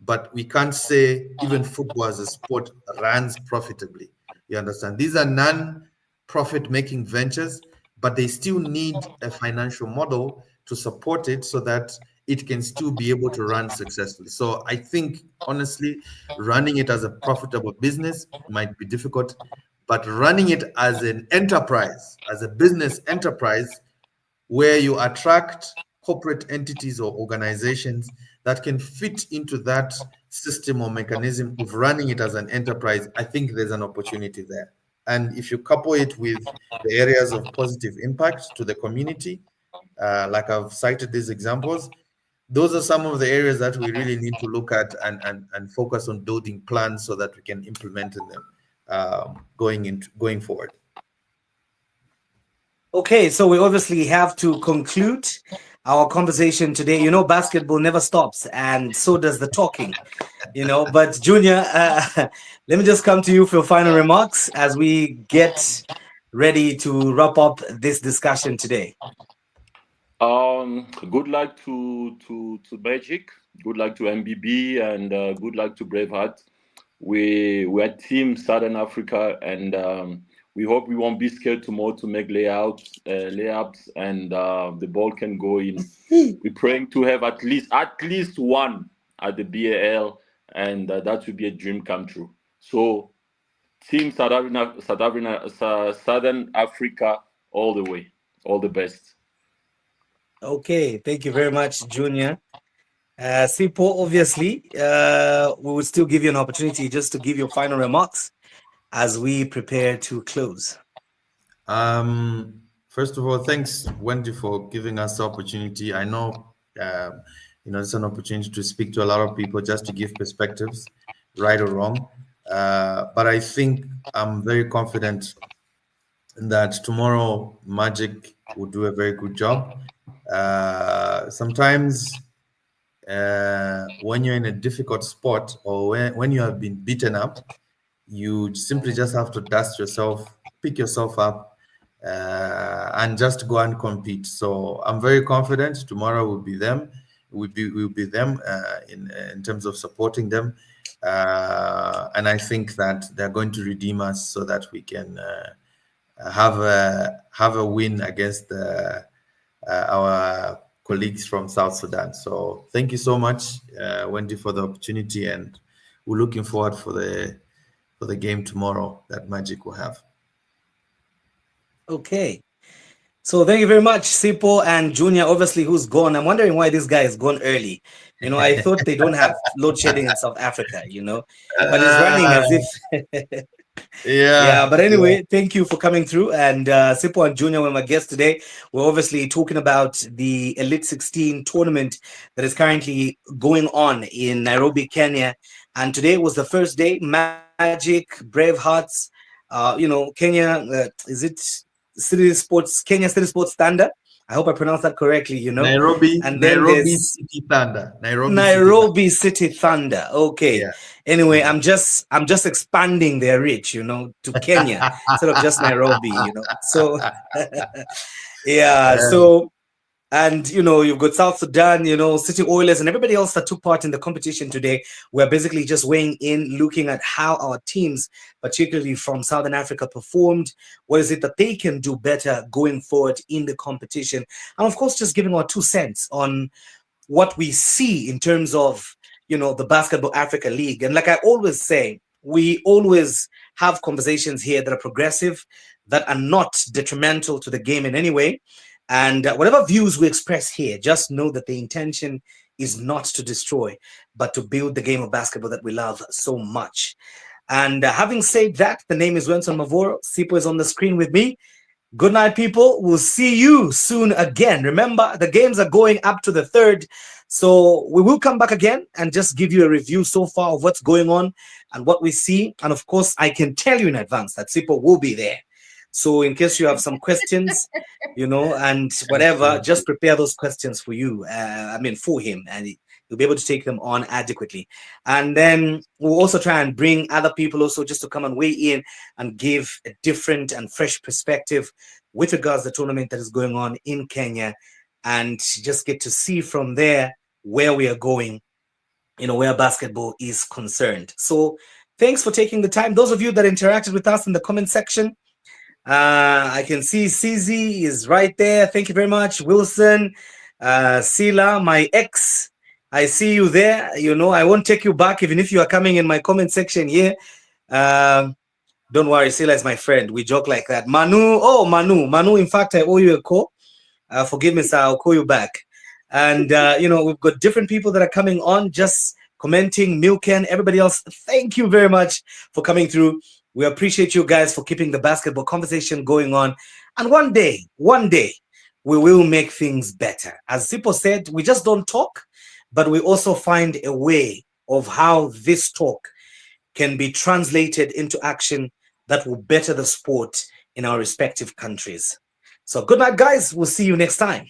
But we can't say even football as a sport runs profitably. You understand? These are non-profit making ventures, but they still need a financial model to support it so that it can still be able to run successfully. So I think, honestly, running it as a profitable business might be difficult, but running it as an enterprise, as a business enterprise, where you attract corporate entities or organizations that can fit into that system or mechanism of running it as an enterprise, I think there's an opportunity there. And if you couple it with the areas of positive impact to the community, like I've cited these examples, those are some of the areas that we really need to look at and focus on building plans so that we can implement them going forward. Okay, so we obviously have to conclude. our conversation today. You know, basketball never stops, and so does the talking. You know, but Junior, let me just come to you for your final remarks as we get ready to wrap up this discussion today. Good luck to Magic. Good luck to MBB, and good luck to Braveheart. We're Team Southern Africa, and we hope we won't be scared tomorrow to make layups, and the ball can go in. We're praying to have at least one at the BAL, and that would be a dream come true. So, Team Southern Africa, all the way, all the best. Okay, thank you very much, Junior. Sipo, obviously, we will still give you an opportunity just to give your final remarks as we prepare to close. First of all, thanks, Wendy, for giving us the opportunity. I know, it's an opportunity to speak to a lot of people just to give perspectives, right or wrong. But I think I'm very confident that tomorrow Magic will do a very good job. Sometimes when you're in a difficult spot, or when you have been beaten up, you simply just have to dust yourself, pick yourself up, and just go and compete. So I'm very confident tomorrow will be them. We'll be them in terms of supporting them, and I think that they're going to redeem us so that we can have a win against our colleagues from South Sudan. So thank you so much, Wendy, for the opportunity, and we're looking forward for the game tomorrow that Magic will have. Okay. So thank you very much, Sipo and Junior, obviously, who's gone. I'm wondering why this guy is gone early. You know, I thought they don't have load shedding in South Africa, you know, but he's running as if... Yeah, but anyway, thank you for coming through. And Sipo and Junior were my guests today. We're obviously talking about the Elite 16 tournament that is currently going on in Nairobi, Kenya. And today was the first day. Magic, Bravehearts, Kenya, is it Kenya City Sports Thunder? I hope I pronounced that correctly, you know. Nairobi City Thunder. Nairobi City Thunder. Okay. Yeah. Anyway, I'm just expanding their reach, you know, to Kenya instead of just Nairobi, you know. So yeah. So, and you know, you've got South Sudan, you know, City Oilers, and everybody else that took part in the competition today. We're basically just weighing in, looking at how our teams, particularly from Southern Africa, performed. What is it that they can do better going forward in the competition? And of course, just giving our 2 cents on what we see in terms of, you know, the Basketball Africa League. And like I always say, we always have conversations here that are progressive, that are not detrimental to the game in any way. And whatever views we express here, just know that the intention is not to destroy, but to build the game of basketball that we love so much. And having said that, the name is Wenson Mavoro. Sipo is on the screen with me. Good night, people. We'll see you soon again. Remember, the games are going up to the 3rd. So we will come back again and just give you a review so far of what's going on and what we see. And of course, I can tell you in advance that Sipo will be there. So in case you have some questions, you know, and whatever, just prepare those questions for you. For him, and you'll be able to take them on adequately. And then we'll also try and bring other people also just to come and weigh in and give a different and fresh perspective with regards to the tournament that is going on in Kenya, and just get to see from there where we are going, you know, where basketball is concerned. So thanks for taking the time. Those of you that interacted with us in the comment section, I can see CZ is right there. Thank you very much. Wilson, Sila, my ex, I see you there. You know, I won't take you back even if you are coming in my comment section here. Don't worry, Sila is my friend. We joke like that. Manu, in fact, I owe you a call. Forgive me, sir, I'll call you back. And, we've got different people that are coming on, just commenting, Milken, everybody else. Thank you very much for coming through. We appreciate you guys for keeping the basketball conversation going on. And one day, we will make things better. As Sipo said, we just don't talk, but we also find a way of how this talk can be translated into action that will better the sport in our respective countries. So good night, guys. We'll see you next time.